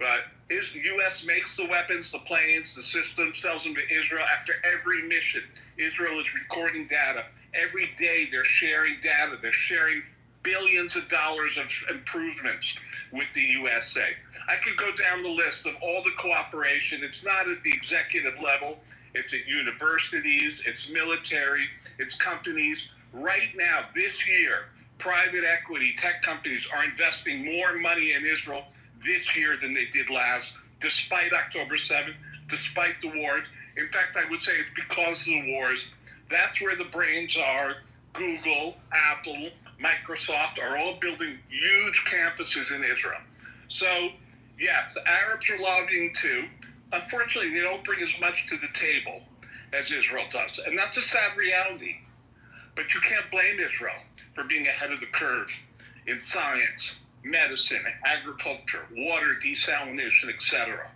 U.S. makes the weapons, the planes, the systems, sells them to Israel. After every mission, Israel is recording data. Every day they're sharing data. They're sharing billions of dollars of improvements with the USA. I could go down the list of all the cooperation. It's not at the executive level. It's at universities, it's military, it's companies. Right now, this year, private equity tech companies are investing more money in Israel this year than they did last, despite October 7th, despite the wars. In fact, I would say it's because of the wars. That's where the brains are. Google, Apple, Microsoft are all building huge campuses in Israel. So, yes, the Arabs are lobbying too. Unfortunately, they don't bring as much to the table as Israel does. And that's a sad reality. But you can't blame Israel for being ahead of the curve in science, medicine, agriculture, water desalination, etc.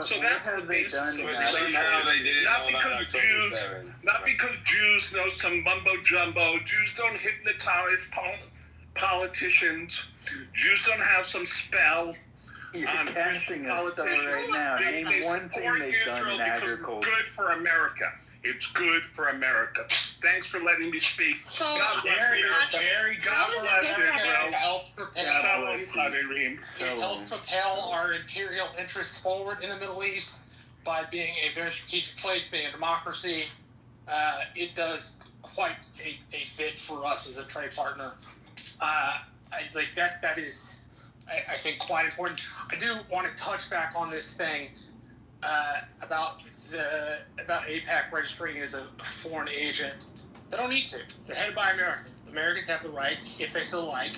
So that's the basis of it. Somehow they did Not all that because October Jews, 7th. not because Jews know some mumbo jumbo. Jews don't hypnotize politicians. Jews don't have some spell. You're casting a stone right now. Name one thing they've done in agriculture. It's good for America. It's good for America. Thanks for letting me speak. So, God bless you. Very How is it good for America? help propel, Shalom, help propel our imperial interests forward in the Middle East by being a very strategic place, being a democracy. It does quite a fit for us as a trade partner. That is, I think, quite important. I do want to touch back on this thing about AIPAC registering as a foreign agent. They don't need to. They're headed by Americans. Americans have the right, if they so like,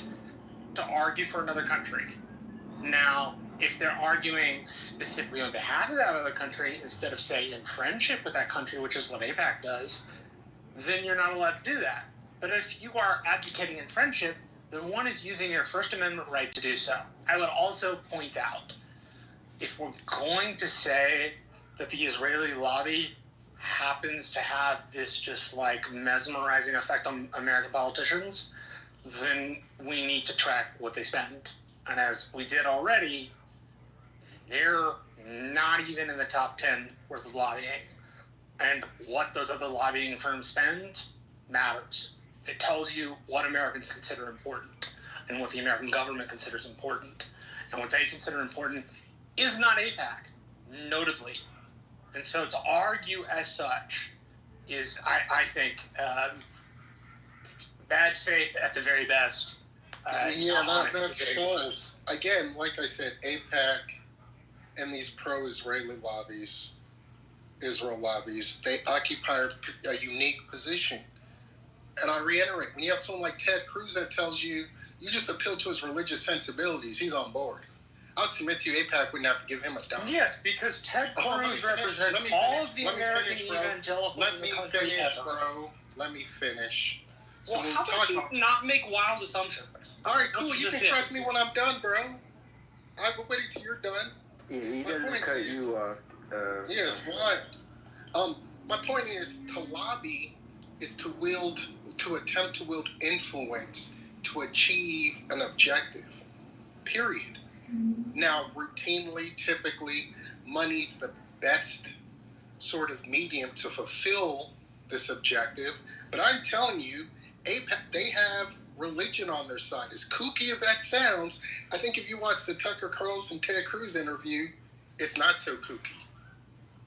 to argue for another country. Now, if they're arguing specifically on behalf of that other country instead of, say, in friendship with that country, which is what AIPAC does, then you're not allowed to do that. But if you are advocating in friendship, then one is using your First Amendment right to do so. I would also point out, if we're going to say that the Israeli lobby happens to have this just like mesmerizing effect on American politicians, then we need to track what they spend. And as we did already, they're not even in the top 10 worth of lobbying. And what those other lobbying firms spend matters. It tells you what Americans consider important and what the American government considers important. And what they consider important is not AIPAC, notably. And so to argue as such is, I think, bad faith at the very best. That's false. Again, like I said, AIPAC and these pro-Israeli lobbies, Israel lobbies, they occupy a unique position. And I reiterate, when you have someone like Ted Cruz that tells you, you just appeal to his religious sensibilities, he's on board. I'll submit to you, AIPAC wouldn't have to give him a dime. Yes, because Ted Cruz represents all of the American evangelicals Let in me the country finish, ever. bro. Let me finish. Well, how about you not make wild assumptions? All right, cool. You can correct me when I'm done, bro. I will wait until you're done. He doesn't cut you off. Yes, why? My point is, to lobby is to attempt to wield influence to achieve an objective. Period. Now, routinely, typically, money's the best sort of medium to fulfill this objective. But I'm telling you, they have religion on their side. As kooky as that sounds, I think if you watch the Tucker Carlson Ted Cruz interview, it's not so kooky,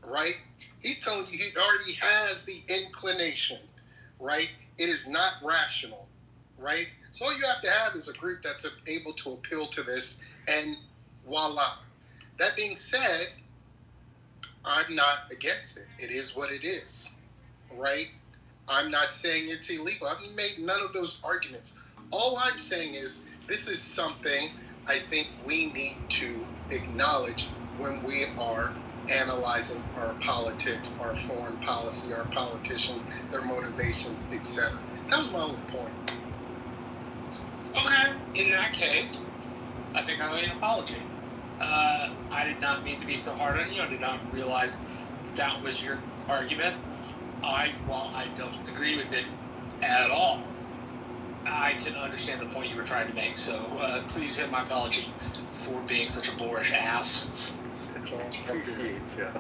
right? He's telling you he already has the inclination, right? It is not rational, right? So all you have to have is a group that's able to appeal to this, and voila. That being said, I'm not against it. It is what it is, right? I'm not saying it's illegal. I've made none of those arguments. All I'm saying is this is something I think we need to acknowledge when we are analyzing our politics, our foreign policy, our politicians, their motivations, etc. That was my only point. Okay, in that case, I think I owe you an apology. I did not mean to be so hard on you. I did not realize that was your argument, while I don't agree with it at all, I can understand the point you were trying to make. So please accept my apology for being such a boorish ass. Appreciate you. That's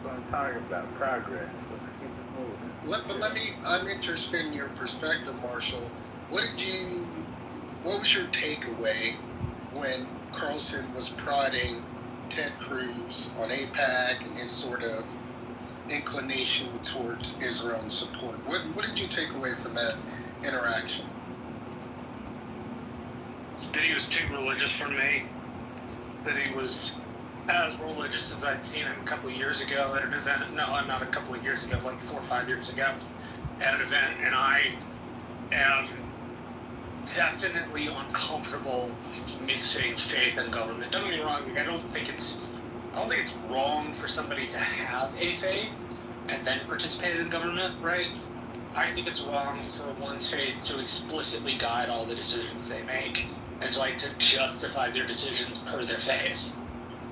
what I'm talking about, progress. Let's keep it moving. I'm interested in your perspective, Marshall. What was your takeaway when Carlson was prodding Ted Cruz on AIPAC and his sort of inclination towards Israel and support? What did you take away from that interaction? That he was too religious for me. That he was as religious as I'd seen him a couple of years ago at an event. No, not a couple of years ago, like 4 or 5 years ago at an event. And I am definitely uncomfortable mixing faith and government. Don't get me wrong. I don't think it's wrong for somebody to have a faith and then participate in government, right? I think it's wrong for one's faith to explicitly guide all the decisions they make and to justify their decisions per their faith.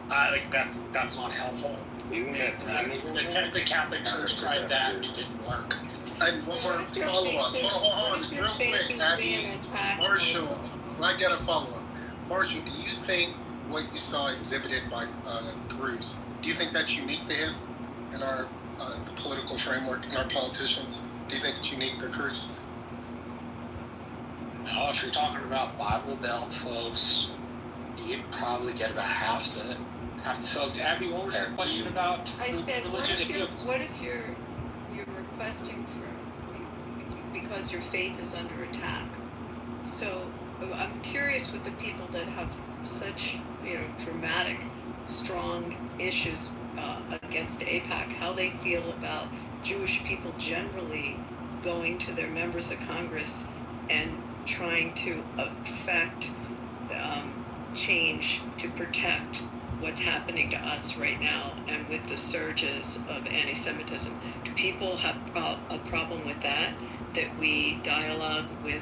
I think that's not helpful. Isn't that The Catholic Church tried that and it didn't work. And one more follow-up. Hold on, real quick, Abby. Marshall, I got a follow-up. Marshall, do you think what you saw exhibited by Cruz, do you think that's unique to him in our the political framework, in our politicians? Do you think it's unique to Cruz? No, if you're talking about Bible Belt folks, you'd probably get about half the folks. Abby, what was your question about I said, religion? what if you're requesting for because your faith is under attack? So I'm curious with the people that have such dramatic, strong issues against AIPAC, how they feel about Jewish people generally going to their members of Congress and trying to affect change to protect what's happening to us right now, and with the surges of anti-Semitism. Do people have a problem with that we dialogue with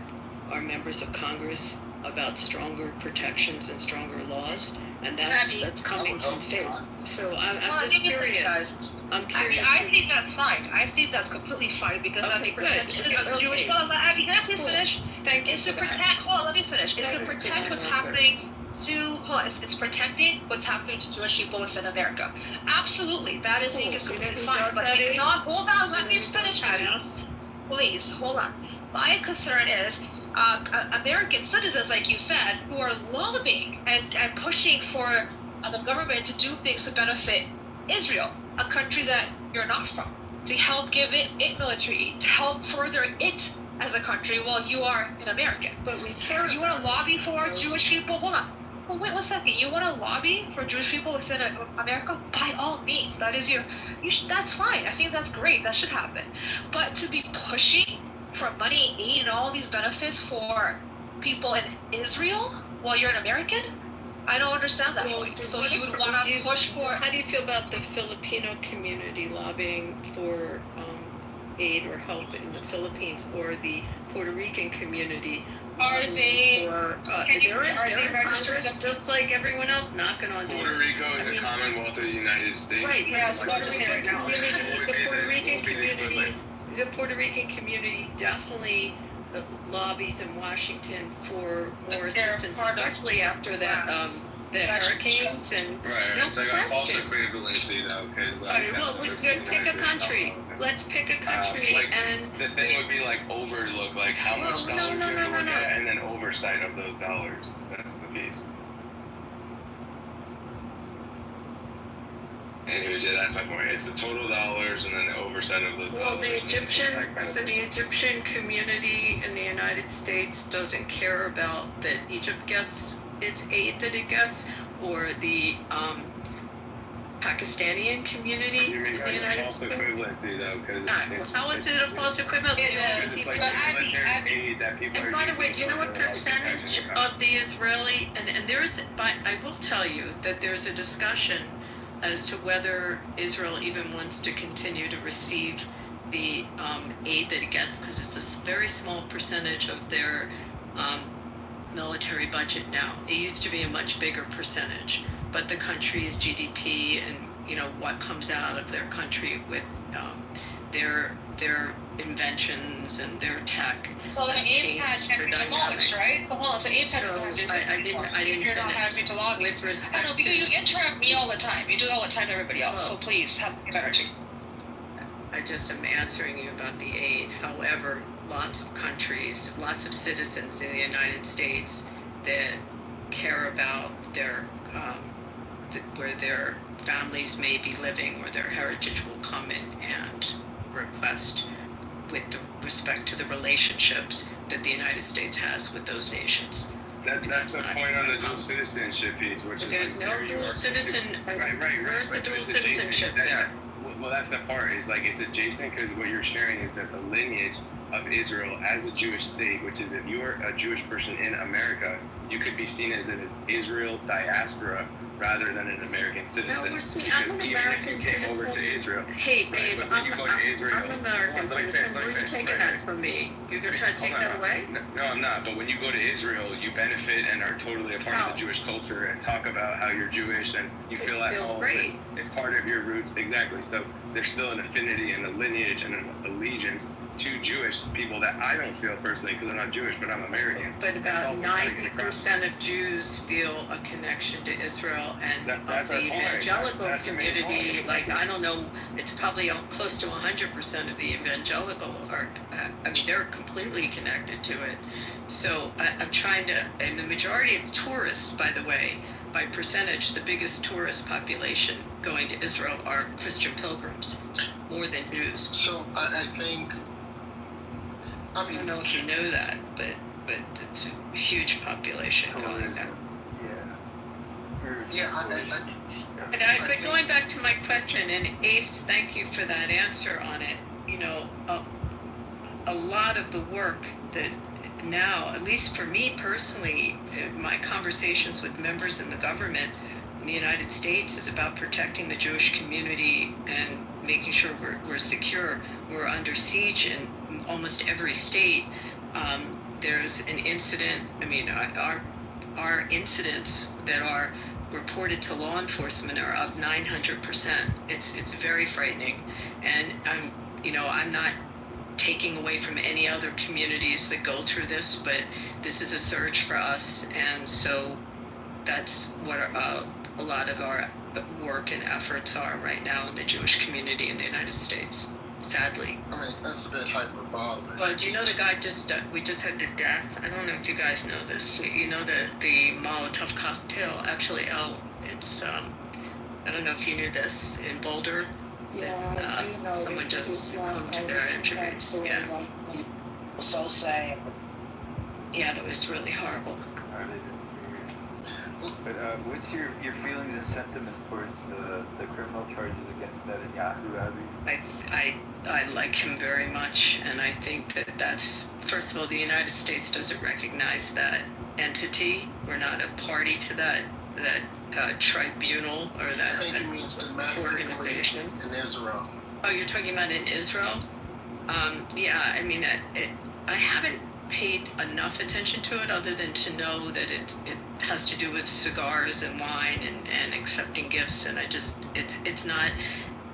our members of Congress about stronger protections and stronger laws? And that's coming from faith. So I'm just curious. I'm curious. I think that's fine. I think that's completely fine because that's protection of Jewish. Hold on, Abby, can I please finish? Thank you. It's to protect. Hold on, let me finish. It's to protect what's happening it's protecting what's happening to Jewish people within America. Absolutely, that I think is completely fine. But it's not. Hold on, let me finish, Abby. Please, hold on. My concern is American citizens, like you said, who are lobbying and pushing for the government to do things to benefit Israel, a country that you're not from, to help give it military, to help further it as a country while you are an American. But we care. You want to lobby for Jewish people? Hold on. Well, wait 1 second. You want to lobby for Jewish people within America? By all means, that is that's fine. I think that's great. That should happen. But to be pushing for money, aid, and all these benefits for people in Israel while you're an American, I don't understand that point. So you would want to push for. How do you feel about the Filipino community lobbying for aid or help in the Philippines, or the Puerto Rican community? Are they? Are they registered just like everyone else, knocking on doors? Puerto Rico is a Commonwealth of the United States. Right. Yeah, I was about to say right now. The Puerto Rican community definitely lobbies in Washington for more assistance, especially after that the hurricanes and right. no It's like question. also equivalency though, because Well, we could pick a country. Let's pick a country and the thing would be overlook, how much dollars no, you're going to get, and then oversight of those dollars. That's the piece. Anyways, yeah, that's my point. It's the total dollars and then the oversight of the well, dollars. the Egyptian community in the United States doesn't care about that Egypt gets its aid that it gets, or the Pakistani community in the United States. Equivalency though, How is it a false equivalent? it's like Abby, aid that people And are by the way, using do you know what for percentage protection of the Israeli, and there's, but I will tell you that there's a discussion as to whether Israel even wants to continue to receive the aid that it gets, because it's a very small percentage of their military budget now. It used to be a much bigger percentage, but the country's GDP and what comes out of their country with their inventions and their tech. So the has changed APAC can the be dynamics. demolished, right? So hold on, so APAC is So not business I didn't if you're not finish. having to log in. With respect I know, because you interrupt me all the time. You do it all the time to everybody else. Oh. So please have the same energy. I just am answering you about the aid. However, lots of countries, lots of citizens in the United States that care about their where their families may be living or their heritage will come in and request with respect to the relationships that the United States has with those nations. That's the point on the dual citizenship piece, which But is there's like, no there you dual are. citizen. Right. Where's the But dual it's adjacent. citizenship there? Well, that's the part. Is like it's adjacent because what you're sharing is that the lineage of Israel as a Jewish state, which is if you're a Jewish person in America, you could be seen as an Israel diaspora rather than an American citizen. No, we're seeing. I'm an American If you came over to citizen. Israel, Hey, babe, but when you go to Israel, I'm an American let me citizen. finish, Where are you taking that from me? You're gonna try to take that away? No, I'm not. But when you go to Israel, you benefit and are totally a part of the Jewish culture and talk about how you're Jewish and you feel at feels home. great. It's part of your roots. Exactly. So there's still an affinity and a lineage and an allegiance to Jewish people that I don't feel personally because I'm not Jewish, but I'm American. But That's all about we're trying to get across. 90% of Jews feel a connection to Israel, and That's of our the point. evangelical That's the main community, point. like I don't know, it's probably close to 100% of the evangelical are. I mean, they're completely connected to it. So I'm trying to, and the majority of tourists, by the way, by percentage, the biggest tourist population going to Israel are Christian pilgrims, more than Jews. So I think, I don't know if you know that, but it's a huge population going there. But going back to my question, and Ace, thank you for that answer on it. A lot of the work that now, at least for me personally, my conversations with members in the government in the United States is about protecting the Jewish community and making sure we're secure. We're under siege in almost every state. There's an incident. I mean, our incidents that are reported to law enforcement are up 900%. It's very frightening, and I'm not taking away from any other communities that go through this, but this is a surge for us, and so that's what a lot of our work and efforts are right now in the Jewish community in the United States. Sadly. I mean, that's a bit hyperbolic. Well, do you know the guy we just had the death? I don't know if you guys know this. You know the Molotov cocktail. Actually, it's I don't know if you knew this in Boulder. Yeah, someone just come to their injuries. Yeah. So sad. Yeah, that was really horrible. But what's your feelings and sentiments towards the criminal charges against Netanyahu? I like him very much, and I think that's, first of all, the United States doesn't recognize that entity. We're not a party to that tribunal or that I think it means domestically organization in Israel. Oh, you're talking about in Israel? Yeah, I mean, I haven't paid enough attention to it other than to know that it has to do with cigars and wine and accepting gifts, and it's not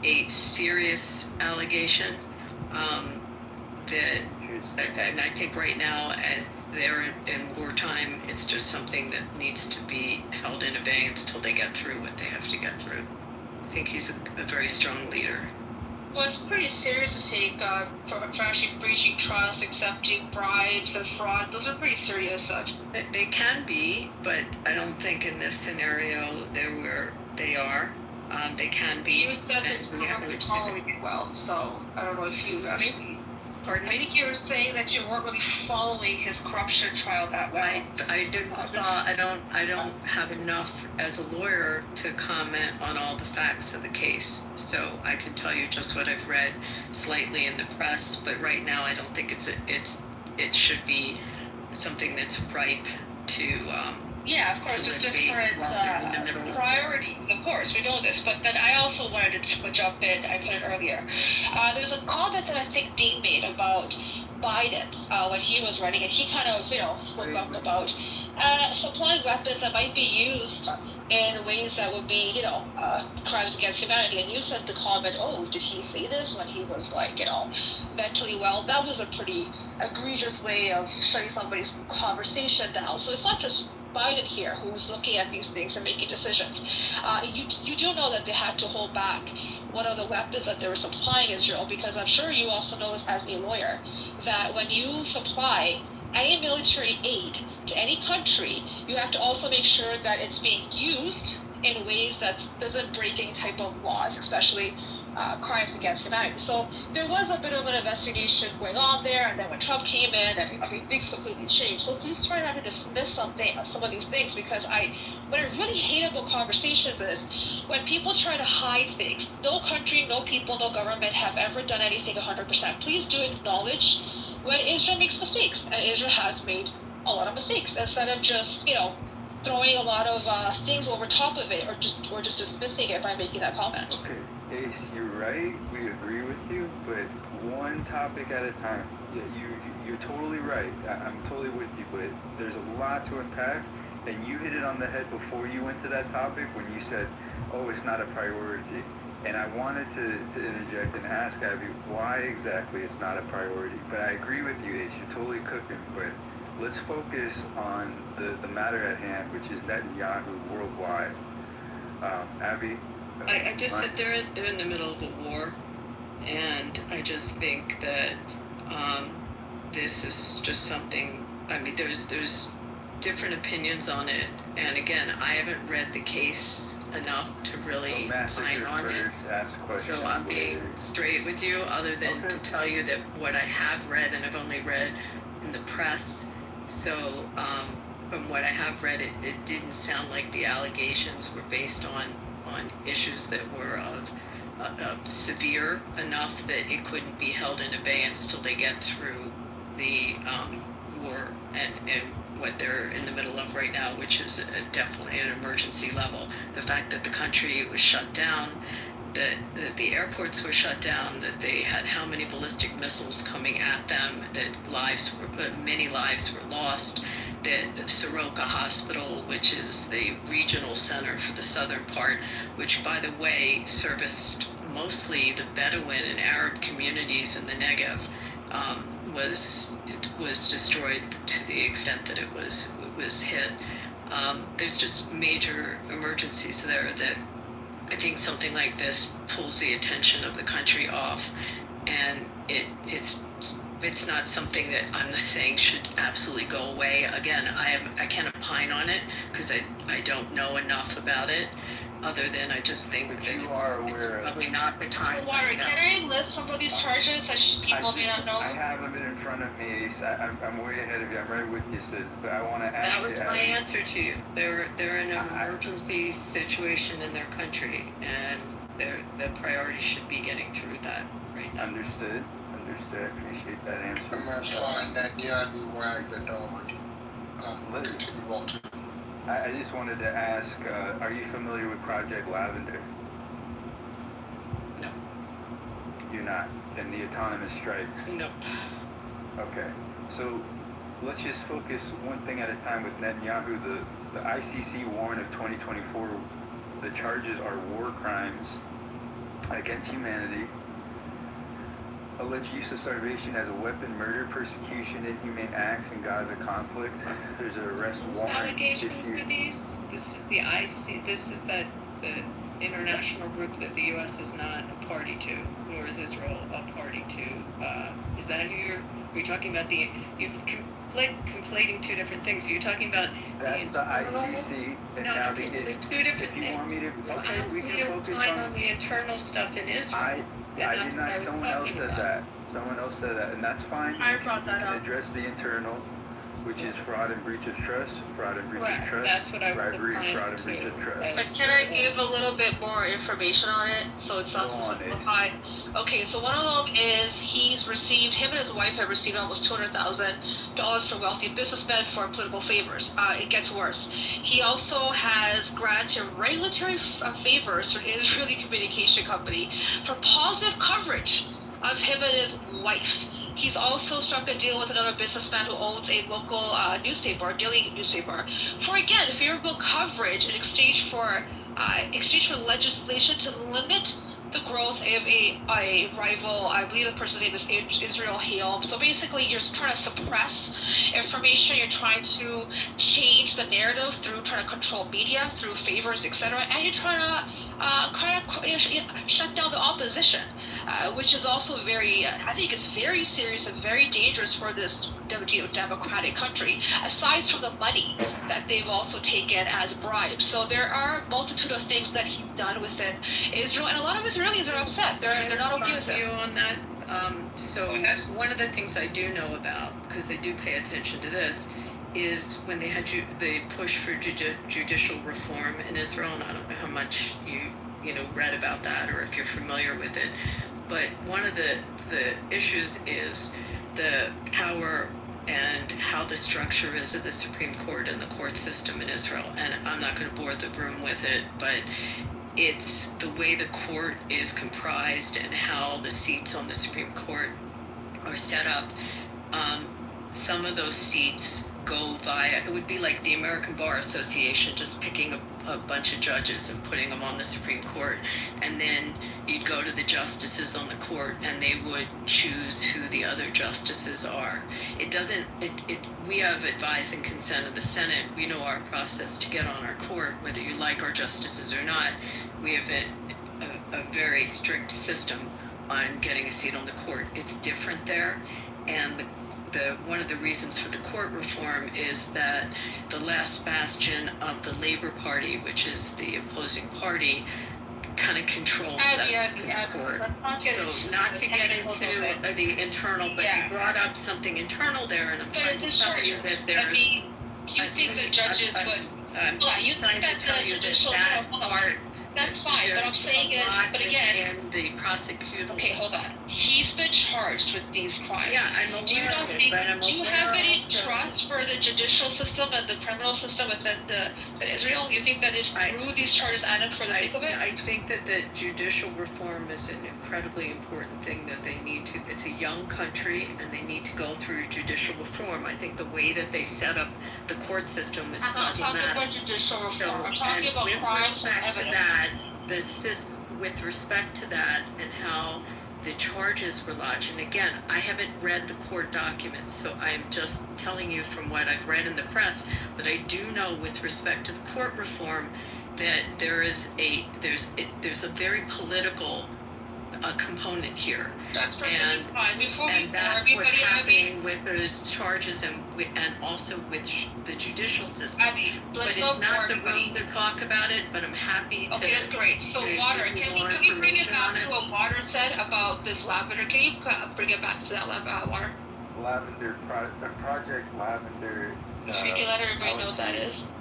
a serious allegation and I think right now they're in wartime. It's just something that needs to be held in abeyance till they get through what they have to get through. I think he's a very strong leader. Well, it's pretty serious to take for actually breaching trust, accepting bribes, and fraud. Those are pretty serious. They can be, but I don't think in this scenario they're where they are. They can be. You said that you weren't really following it well, so I don't know if you actually. Pardon me? I think you were saying that you weren't really following his corruption trial that well. I don't have enough as a lawyer to comment on all the facts of the case. So I can tell you just what I've read slightly in the press, but right now I don't think it should be something that's ripe to. Yeah, of course, there's different priorities. Of course, we know this. But then I also wanted to jump in. I put it earlier. There's a comment that I think Dean made about Biden when he was running, and he kind of, spoke up about supplying weapons that might be used in ways that would be, crimes against humanity. And you said the comment, oh, did he say this when he was like, mentally well? That was a pretty egregious way of shutting somebody's conversation down. So it's not just Biden here who's looking at these things and making decisions. You do know that they had to hold back one of the weapons that they were supplying Israel, because I'm sure you also know as a lawyer that when you supply any military aid to any country, you have to also make sure that it's being used in ways that doesn't break any type of laws, especially crimes against humanity. So there was a bit of an investigation going on there, and then when Trump came in, things completely changed. So please try not to dismiss some of these things, because what I really hate about conversations is when people try to hide things. No country, no people, no government have ever done anything 100%. Please do acknowledge when Israel makes mistakes, and Israel has made a lot of mistakes, instead of just throwing a lot of things over top of it, or just dismissing it by making that comment. Okay, Ace, you're right. We agree with you, but one topic at a time. You're totally right. I'm totally with you, but there's a lot to unpack, and you hit it on the head before you went to that topic when you said, "Oh, it's not a priority." And I wanted to interject and ask Abby why exactly it's not a priority. But I agree with you, Ace. You're totally cooking. But let's focus on the matter at hand, which is Netanyahu worldwide. Abby? I just said they're in the middle of a war, and I just think that this is just something. I mean, there's different opinions on it, and again, I haven't read the case enough to really opine on it. So I'm being straight with you, other than to tell you that what I have read, and I've only read in the press. So from what I have read, it didn't sound like the allegations were based on issues that were of severe enough that it couldn't be held in abeyance till they get through the war and what they're in the middle of right now, which is definitely an emergency level. The fact that the country was shut down, that the airports were shut down, that they had how many ballistic missiles coming at them, that many lives were lost, that Soroka Hospital, which is the regional center for the southern part, which, by the way, serviced mostly the Bedouin and Arab communities in the Negev, was destroyed to the extent that it was hit. There's just major emergencies there that I think something like this pulls the attention of the country off, and it's not something that I'm saying should absolutely go away. Again, I can't opine on it because I don't know enough about it, other than I just think that it's probably not the time. Warren, can I list some of these charges that people may not know? I have them in front of me, Ace. I'm way ahead of you. I'm right with you, sis. But I want to ask that was my answer to you. They're in an emergency situation in their country, and the priority should be getting through that right now. Understood. I appreciate that answer. And that's why Netanyahu wagged the dog. Continue, Walter. I just wanted to ask, are you familiar with Project Lavender? No. You're not? And the autonomous strikes? No. Okay. So let's just focus one thing at a time with Netanyahu. The ICC warrant of 2024, the charges are war crimes against humanity, alleged use of starvation as a weapon, murder, persecution, inhumane acts in Gaza conflict. There's an arrest warrant. Allegations for these? This is the IC. This is the international group that the U.S. is not a party to, nor is Israel a party to. Is that who you're talking about? You're conflating two different things. You're talking about that's the ICC. And no, now okay, so they're two different things. Want me to, okay, ask we me can to focus on the internal stuff in Israel. I did not. Someone else said that. Someone else said that, and that's fine. I brought that up. Address the internal, which is fraud and breach of trust. Fraud and breach of trust. That's what I was bribery, applying fraud and breach of trust. But can I give a little bit more information on it so it's not so simplified? Okay, so one of them is him and his wife have received almost $200,000 from wealthy businessmen for political favors. It gets worse. He also has granted regulatory favors to an Israeli communication company for positive coverage of him and his wife. He's also struck a deal with another businessman who owns a local newspaper, daily newspaper, for again favorable coverage in exchange for legislation to limit the growth of a rival. I believe the person's name is Israel Hayom. So basically, you're trying to suppress information. You're trying to change the narrative through trying to control media through favors, etc. And you're trying to shut down the opposition, which is also very. I think it's very serious and very dangerous for this democratic country. Aside from the money that they've also taken as bribes, so there are a multitude of things that he's done within Israel, and a lot of Israelis are upset. They're not okay with you it. on that. So one of the things I do know about, because I do pay attention to this, is when they had the push for judicial reform in Israel, and I don't know how much you read about that or if you're familiar with it, but one of the issues is the power and how the structure is of the Supreme Court and the court system in Israel. And I'm not going to bore the room with it, but it's the way the court is comprised and how the seats on the Supreme Court are set up. Some of those seats go via, it would be like the American Bar Association just picking a bunch of judges and putting them on the Supreme Court, and then you'd go to the justices on the court and they would choose who the other justices are. We have advice and consent of the Senate. We know our process to get on our court, whether you like our justices or not. We have a very strict system on getting a seat on the court. It's different there, and one of the reasons for the court reform is that the last bastion of the Labor Party, which is the opposing party, kind of controls that Supreme Court. So not to get into the internal, but you brought up something internal there, and I'm trying to tell you that there's. I mean, do you think the judges would? You think that the judicial part? That's fine, but I'm saying is, but again, the prosecutor. Okay, hold on. He's been charged with these crimes. Yeah, I'm aware of it, but I'm do you have any also, trust for the judicial system and the criminal system within Israel? You think that it's through these charges added for the sake of it? I think that the judicial reform is an incredibly important thing that they need to. It's a young country, and they need to go through judicial reform. I think the way that they set up the court system is I'm not talking about judicial reform. I'm talking about crimes and evidence. With respect to that and how the charges were lodged, and again, I haven't read the court documents, so I'm just telling you from what I've read in the press, but I do know with respect to the court reform that there's a very political component here. That's perfectly fine. Before we bore that's everybody, what's happening with those charges and also with the judicial system. But it's not the room to talk about it, but I'm happy to. Okay, that's great. So water, can we bring it back to what Water said about this lavender? Can you bring it back to that water? Lavender, Project Lavender. If you can let everybody know what that is.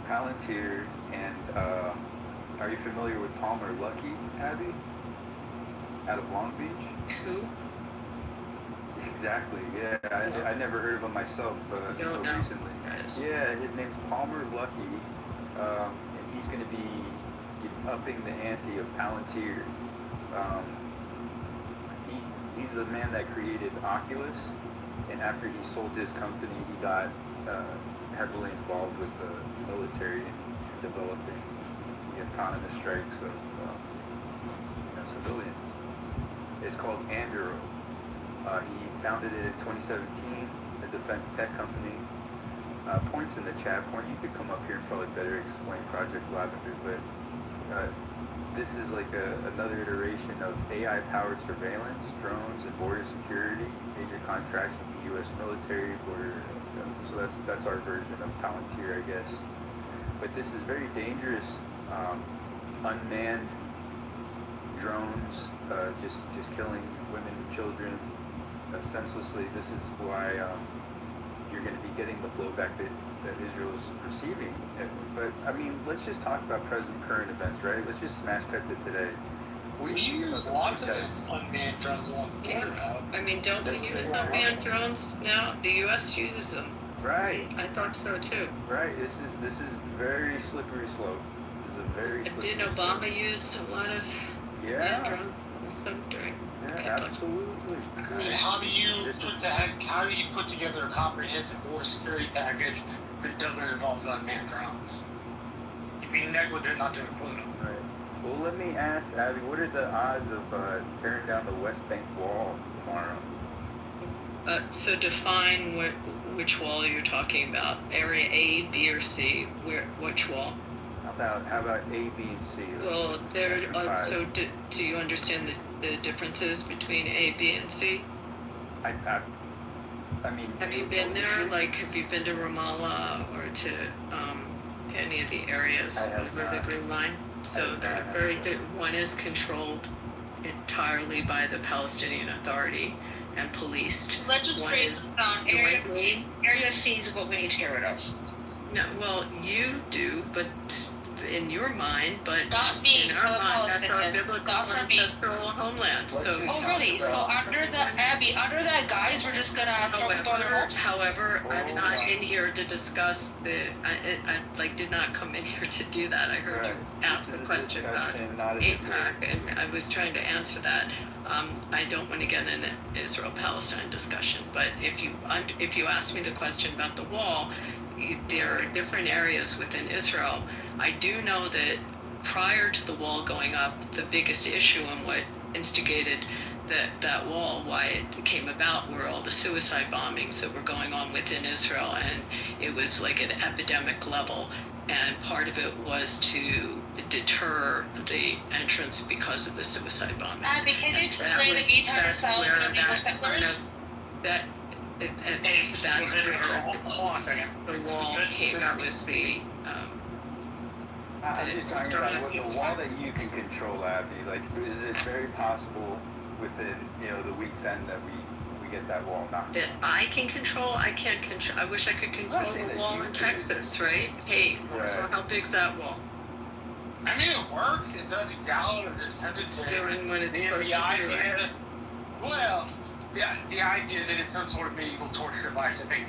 Palantir, and are you familiar with Palmer Luckey, Abby? Out of Long Beach? Who? Exactly, yeah. I never heard of him myself until recently. Yeah, his name's Palmer Luckey, and he's going to be upping the ante of Palantir. He's the man that created Oculus, and after he sold his company, he got heavily involved with the military and developing the autonomous strikes of civilians. It's called Anduril. He founded it in 2017, a defense tech company. Points in the chat. Point, you could come up here and probably better explain Project Lavender, but this is like another iteration of AI-powered surveillance, drones, and border security, major contracts with the U.S. military, so that's our version of Palantir, I guess. But this is very dangerous, unmanned drones, just killing women and children senselessly. This is why you're going to be getting the blowback that Israel is receiving. But I mean, let's just talk about present current events, right? Let's just smash cut to today. We use lots of unmanned drones along the border now. I mean, don't we use unmanned drones now? The U.S. uses them. Right. I thought so too. Right. This is very slippery slope. This is a very slippery Didn't Obama use a lot of Yeah. Andrew, also during. Yeah, absolutely. And how do you put together a comprehensive border security package that doesn't involve unmanned drones? You'd be negligent not to include them. Right. Well, let me ask Abby, what are the odds of tearing down the West Bank wall tomorrow? So define which wall you're talking about. Area A, B, or C. Which wall? How about A, B, and C? Well, so do you understand the differences between A, B, and C? I mean, have you been there? Like, have you been to Ramallah or to any of the areas over the Green Line? So they're one is controlled entirely by the Palestinian Authority and policed. Let's just break this down. Area C is what we need to get rid of. No, well, you do, but in your mind, but not me, in for our the mind, that's our Palestinians, biblical not for me. ancestral homeland. So, oh, really? So under that, guys, we're just gonna throw people on their homes? However, I'm not in here to discuss I did not come in here to do that. I heard you ask a question about AIPAC, and I was trying to answer that. I don't want to get in an Israel-Palestine discussion, but if you ask me the question about the wall, there are different areas within Israel. I do know that prior to the wall going up, the biggest issue and what instigated that wall, why it came about, were all the suicide bombings that were going on within Israel, and it was like an epidemic level. And part of it was to deter the entrance because of the suicide bombings. Abby, can you explain to me how to tell illegal settlers? Hold on a second. The wall came. That was the. I'm just talking about the wall that you can control, Abby. Like, is it very possible within the week's end that we get that wall knocked down? That I can control. I can't control. I wish I could control the wall in Texas, right? Hey, so how big's that wall? I mean, it works. It does exactly what it's intended to. Doing what it's supposed to do. Right? Well, the idea that it's some sort of medieval torture device, I think,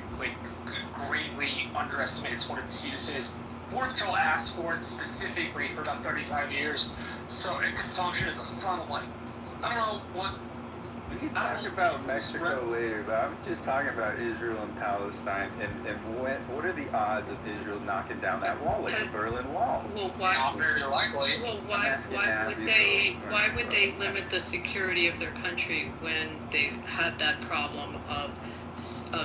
greatly underestimates what its use is. Border Patrol asked for it specifically for about 35 years, so it could function as a funnel. I don't know what. We can talk about Mexico later, but I'm just talking about Israel and Palestine, and what are the odds of Israel knocking down that wall, like the Berlin Wall? Well, why? Not very likely. Well, why would they limit the security of their country when they had that problem of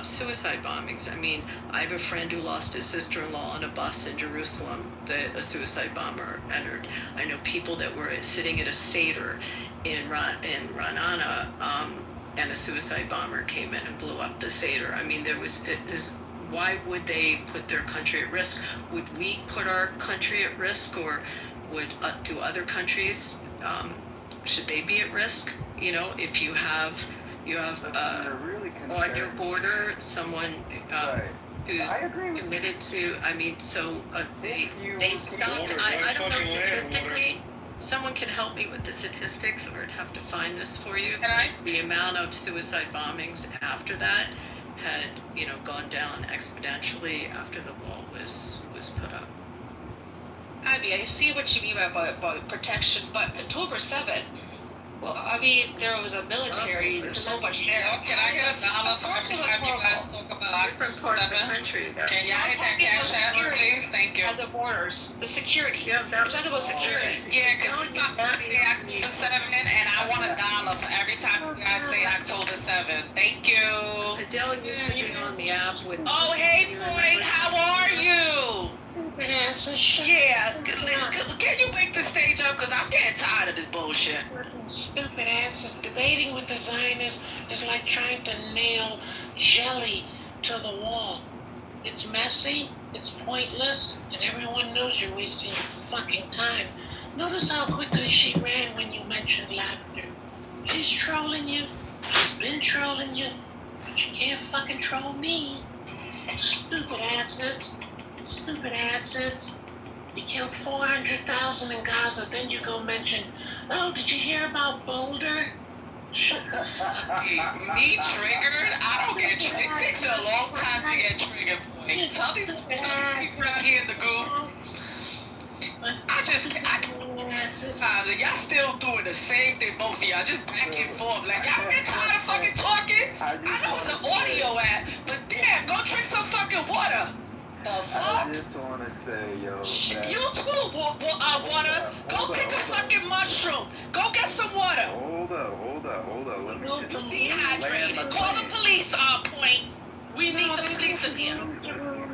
suicide bombings? I mean, I have a friend who lost his sister-in-law on a bus in Jerusalem that a suicide bomber entered. I know people that were sitting at a Seder in Ra'anana, and a suicide bomber came in and blew up the Seder. I mean, why would they put their country at risk? Would we put our country at risk, or do other countries, should they be at risk? If you have on your border someone who's committed to, they stopped. I don't know statistically. Someone can help me with the statistics, or I'd have to find this for you. The amount of suicide bombings after that had, gone down exponentially after the wall was put up. Abby, I see what you mean by protection, but October 7th, well, I mean, there was a military, there's so much there. Can I get a dollar for every time you guys talk about different part of the country? Can y'all hit that cash app, please? Thank you. At the borders, the security. Yeah, we're talking about security. Yeah, because it's my birthday, October 7th, and I want a dollar for every time you guys say October 7th. Thank you. Adele used to be on the app with. Oh, hey, Point, how are you? Yeah, can you make the stage up? Because I'm getting tired of this bullshit. Stupid asses debating with the Zionists is like trying to nail jelly to the wall. It's messy, it's pointless, and everyone knows you're wasting your fucking time. Notice how quickly she ran when you mentioned laughter. She's trolling you, she's been trolling you, but you can't fucking troll me. Stupid asses. Stupid asses. You killed 400,000 in Gaza, then you go mention, oh, did you hear about Boulder? Shut the fuck up. Me triggered? I don't get triggered. It takes me a long time to get triggered, Point. Tell these people out here in the group. asses. Y'all still doing the same thing, both of y'all, just back and forth. Like, y'all get tired of fucking talking? I know it's an audio app, but damn, go drink some fucking water. The fuck? I just want to say, yo, You too, water. Go take a fucking mushroom. Go get some water. Hold up. Let me just land Dehydrated. my Call the plane. police, Point. We need the police in here.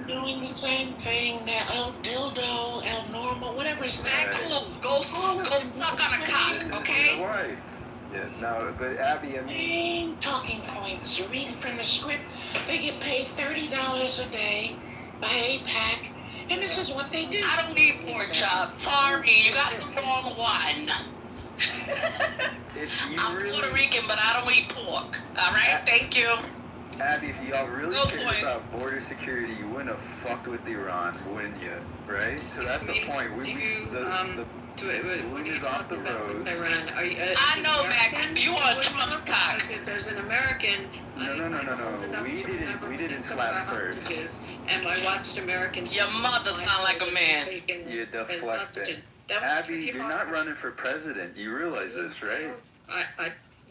Doing the same thing that El Dildo, El Normal, whatever his name Man, is. cool. Go suck on a cock, okay? Right. Yeah, no, but Abby, I mean... Same talking points. You're reading from the script. They get paid $30 a day by APAC, and this is what they do. I don't need pork chops. Sorry, you got the wrong one. I'm Puerto Rican, but I don't eat pork. All right, thank you. Abby, if y'all really Go cared point. about border security, you wouldn't have fucked with Iran, wouldn't you? Right? So that's the point. What The are balloon you is off the talking about road. with Iran? Are you, I know, Mac. American? You on Trump's cock. Because there's an American. No. We didn't slap first. Hostages, and I watched Americans. Your mother sound like a man. You deflected. Abby, you're not running for president. You realize this, right?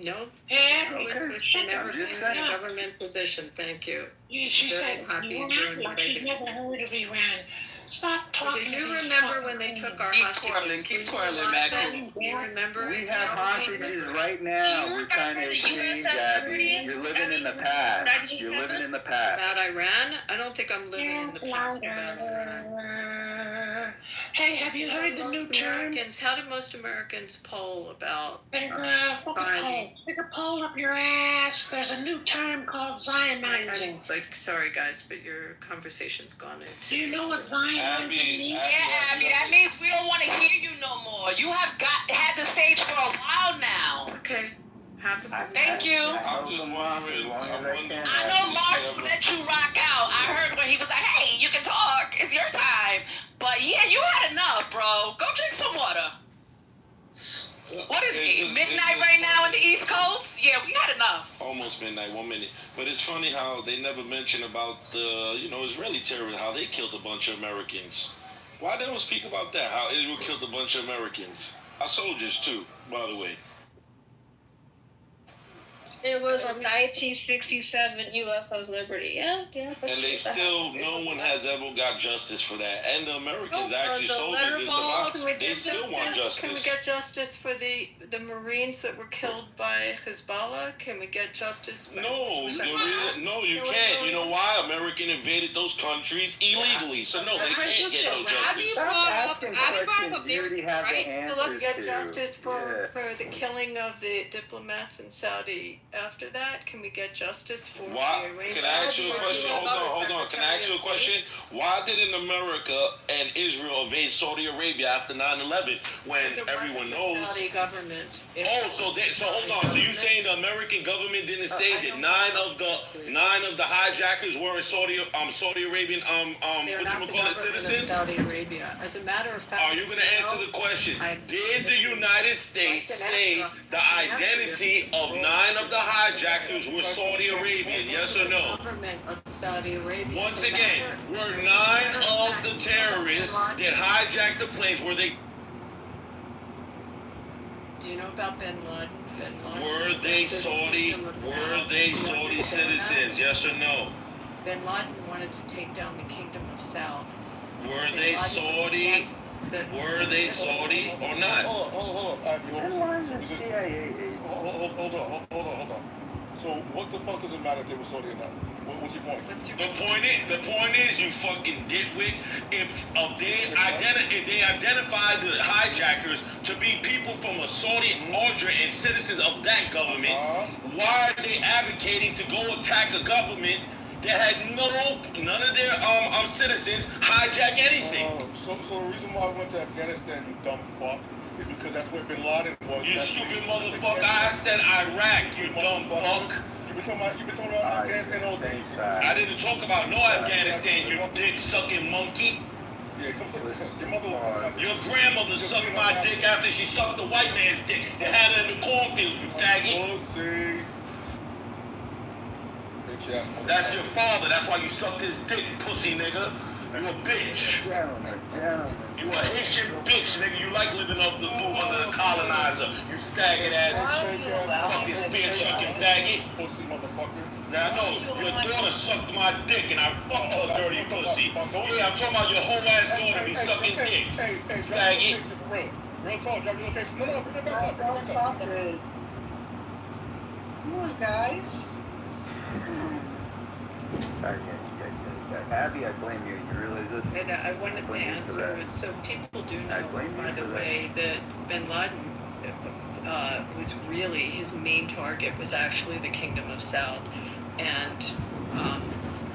No. Yeah, She never been in a government position. Thank you. She Very said, happy you and doing act like what I she's do. never heard of Iran. Stop talking. Do you remember when they took our hostages? Keep twirling, Mac. Do you remember? We have hostages right now. We're trying to exchange, Abby. You're living in the past. You're living in the past. About Iran? I don't think I'm living in the past about Iran. Hey, have you heard the new term? How do most Americans poll about? Stick a pole up your ass. There's a new term called Zionizing. Sorry guys, but your conversation's gone into. Do you know what Zionizing means? Yeah, Abby, that means we don't want to hear you no more. You have had the stage for a while now. Okay. Thank you. I'm just wondering. I know Marshall let you rock out. I heard when he was like, hey, you can talk. It's your time. But yeah, you had enough, bro. Go drink some water. What is it? Midnight right now in the East Coast? Yeah, we had enough. Almost midnight, 1 minute. But it's funny how they never mention about the, Israeli terrorists, how they killed a bunch of Americans. Why they don't speak about that? How Israel killed a bunch of Americans. Our soldiers too, by the way. It was a 1967 U.S. of Liberty. Yeah. And they still, no one has ever got justice for that. And the Americans actually soldiers that survived. They still want justice. Can we get justice for the Marines that were killed by Hezbollah? Can we get justice? No, you can't. You know why? American invaded those countries illegally. So no, they can't get no justice. You already have the answers So let's get to. justice for the killing of the diplomats in Saudi. After that, can we get justice for Why? the Iranian? Can I ask you a question? Hold on. Can I ask you a question? Why didn't America and Israel invade Saudi Arabia after 9/11 when everyone knows? Saudi government. So hold on. So you saying the American government didn't say that nine of the hijackers were in Saudi Arabian They're not the government citizens? of Saudi Arabia. As a matter of fact, Are you going to answer the question? Did the United States say the identity of 9 of the hijackers were Saudi Arabian? Yes or no? Government of Saudi Arabia. Once again, were 9 of the terrorists that hijacked the planes, were they? Do you know about Bin Laden? Were they Saudi citizens? Yes or no? Bin Laden wanted to take down the Kingdom of Saud. Were they Saudi? Were they Saudi or not? Hold on. So what the fuck does it matter if they were Saudi or not? What's your point? The point is, you fucking didwit. If they identified the hijackers to be people from a Saudi order and citizens of that government, why are they advocating to go attack a government that had none of their citizens hijack anything? So the reason why I went to Afghanistan, you dumb fuck, is because that's where Bin Laden was. You stupid motherfucker! I said Iraq, you dumb fuck. You've been talking about Afghanistan all day. I didn't talk about no Afghanistan, you dick-sucking monkey. Yeah, Your grandmother sucked my dick after she sucked the white man's dick and had it in the cornfield, you faggot. That's your father. That's why you sucked his dick, pussy nigga. You a bitch. You a Haitian bitch, nigga. You like living off the move under the colonizer. You faggot ass. Fucking spear chucking faggot. Pussy motherfucker. Now I know your daughter sucked my dick and I fucked her dirty pussy. Yeah, I'm talking about your whole ass daughter be sucking dick. Faggot. Real talk, drop your location. No, bring it back up. Bring it back up. Come on, guys. Abby, I blame you. You realize this? And I wanted to answer it so people do know, by the way, that bin Laden was really, his main target was actually the Kingdom of Saud. And,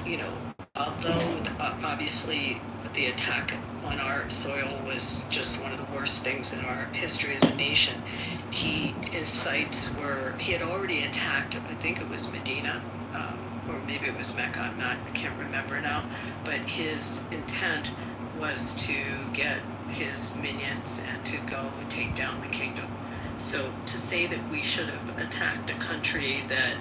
you know, although obviously the attack on our soil was just one of the worst things in our history as a nation, his sites were, he had already attacked, I think it was Medina, or maybe it was Mecca, I can't remember now, but his intent was to get his minions and to go and take down the kingdom. So to say that we should have attacked a country that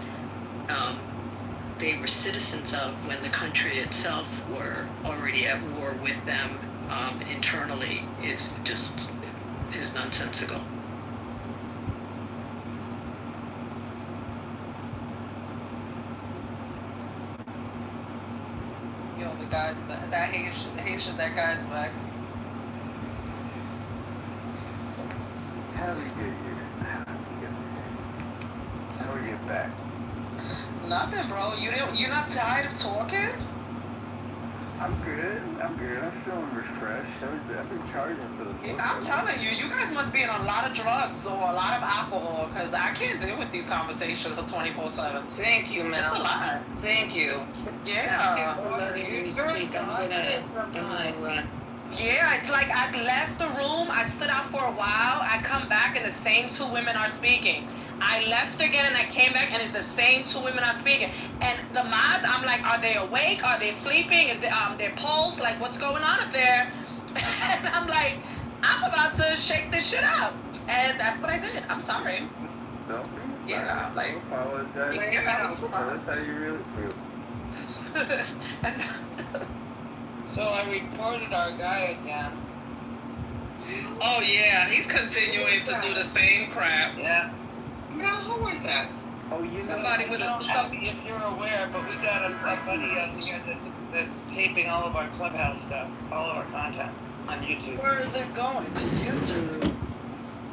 they were citizens of when the country itself were already at war with them internally is nonsensical. Yo, the guys, that Haitian, that guy's back. How do we get here? How do we get back? Nothing, bro. You're not tired of talking? I'm good. I'm feeling refreshed. I've been charging for the book. I'm telling you, you guys must be on a lot of drugs or a lot of alcohol, because I can't deal with these conversations for 24/7. Thank you, Mel. Just a lot. Thank you. Yeah. Yeah, it's like I left the room, I stood out for a while, I come back and the same two women are speaking. I left again and I came back and it's the same two women are speaking. And the mods, I'm like, are they awake? Are they sleeping? Is their pulse? Like, what's going on up there? And I'm like, I'm about to shake this shit up. And that's what I did. I'm sorry. No? Yeah, like, apologize. Yeah, that's how you really feel. So I reported our guy again. Oh yeah, he's continuing to do the same crap. Yeah. Now, who was that? Oh, you Somebody know, with I don't know if you're aware, but we got a buddy out here that's taping all of our Clubhouse stuff, all of our content on YouTube. Where is it going? To YouTube?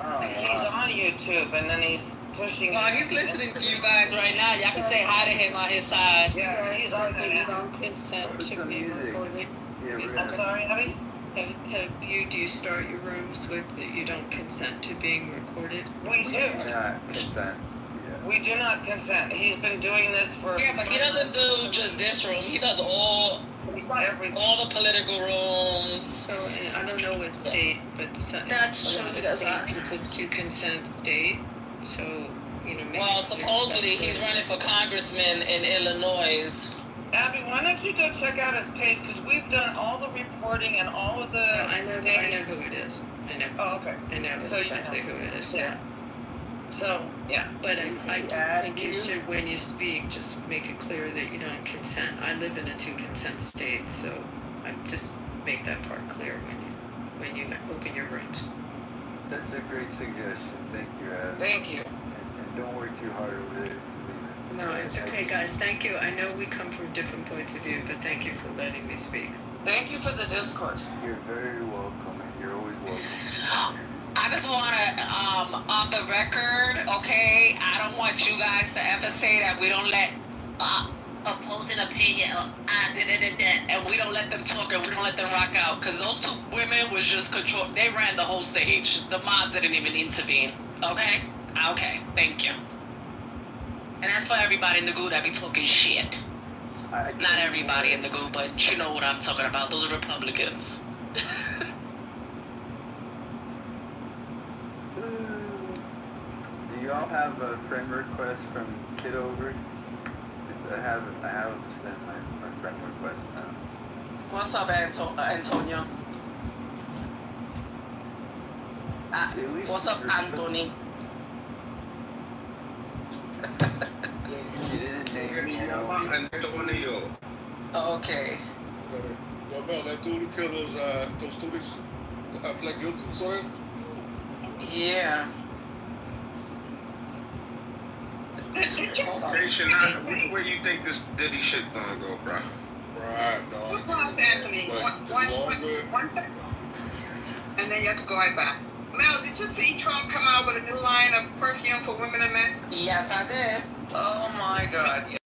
Oh, He's on YouTube, and then he's pushing. Well, he's listening to you guys right now. Y'all can say hi to him on his side. Yeah, he's on there You now. don't consent to be recorded. I'm sorry, Abby? Do you start your rooms with that you don't consent to being recorded? We do. Consent. We do not consent. He's been doing this for. Yeah, but he doesn't do just this room. He does all the political rooms. So I don't know what state, but That's true, he does that. It's a to consent state. So maybe. Well, supposedly he's running for congressman in Illinois. Abby, why don't you go check out his page? Because we've done all the reporting and all of the. No, I know who it is. I know. Oh, okay. I know exactly who it is. Yeah. So, yeah. But I do think you should, when you speak, just make it clear that you don't consent. I live in a to-consent state, so I just make that part clear when you open your rooms. That's a great suggestion. Thank you, Abby. Thank you. And don't work too hard over it. No, it's okay, guys. Thank you. I know we come from different points of view, but thank you for letting me speak. Thank you for the discourse. You're very welcome, and you're always welcome. I just want to, on the record, okay, I don't want you guys to ever say that we don't let opposing opinion, and we don't let them talk and we don't let them rock out, because those two women was just control. They ran the whole stage. The mods didn't even intervene. Okay? Okay, thank you. And that's for everybody in the goo that be talking shit. Not everybody in the goo, but you know what I'm talking about. Those are Republicans. Do y'all have a friend request from Kitover? I have sent my friend request now. What's up, Antonio? What's up, Anthony? You didn't name me, Antonio. Okay. Yo, Mel, that dude who killed those students pled guilty, so that? Yeah. Nation, which way you think this Diddy shit gonna go, bro? Right, no. What about Anthony? One second. And then you have to go right back. Mel, did you see Trump come out with a new line of perfume for women and men? Yes, I did. Oh my God.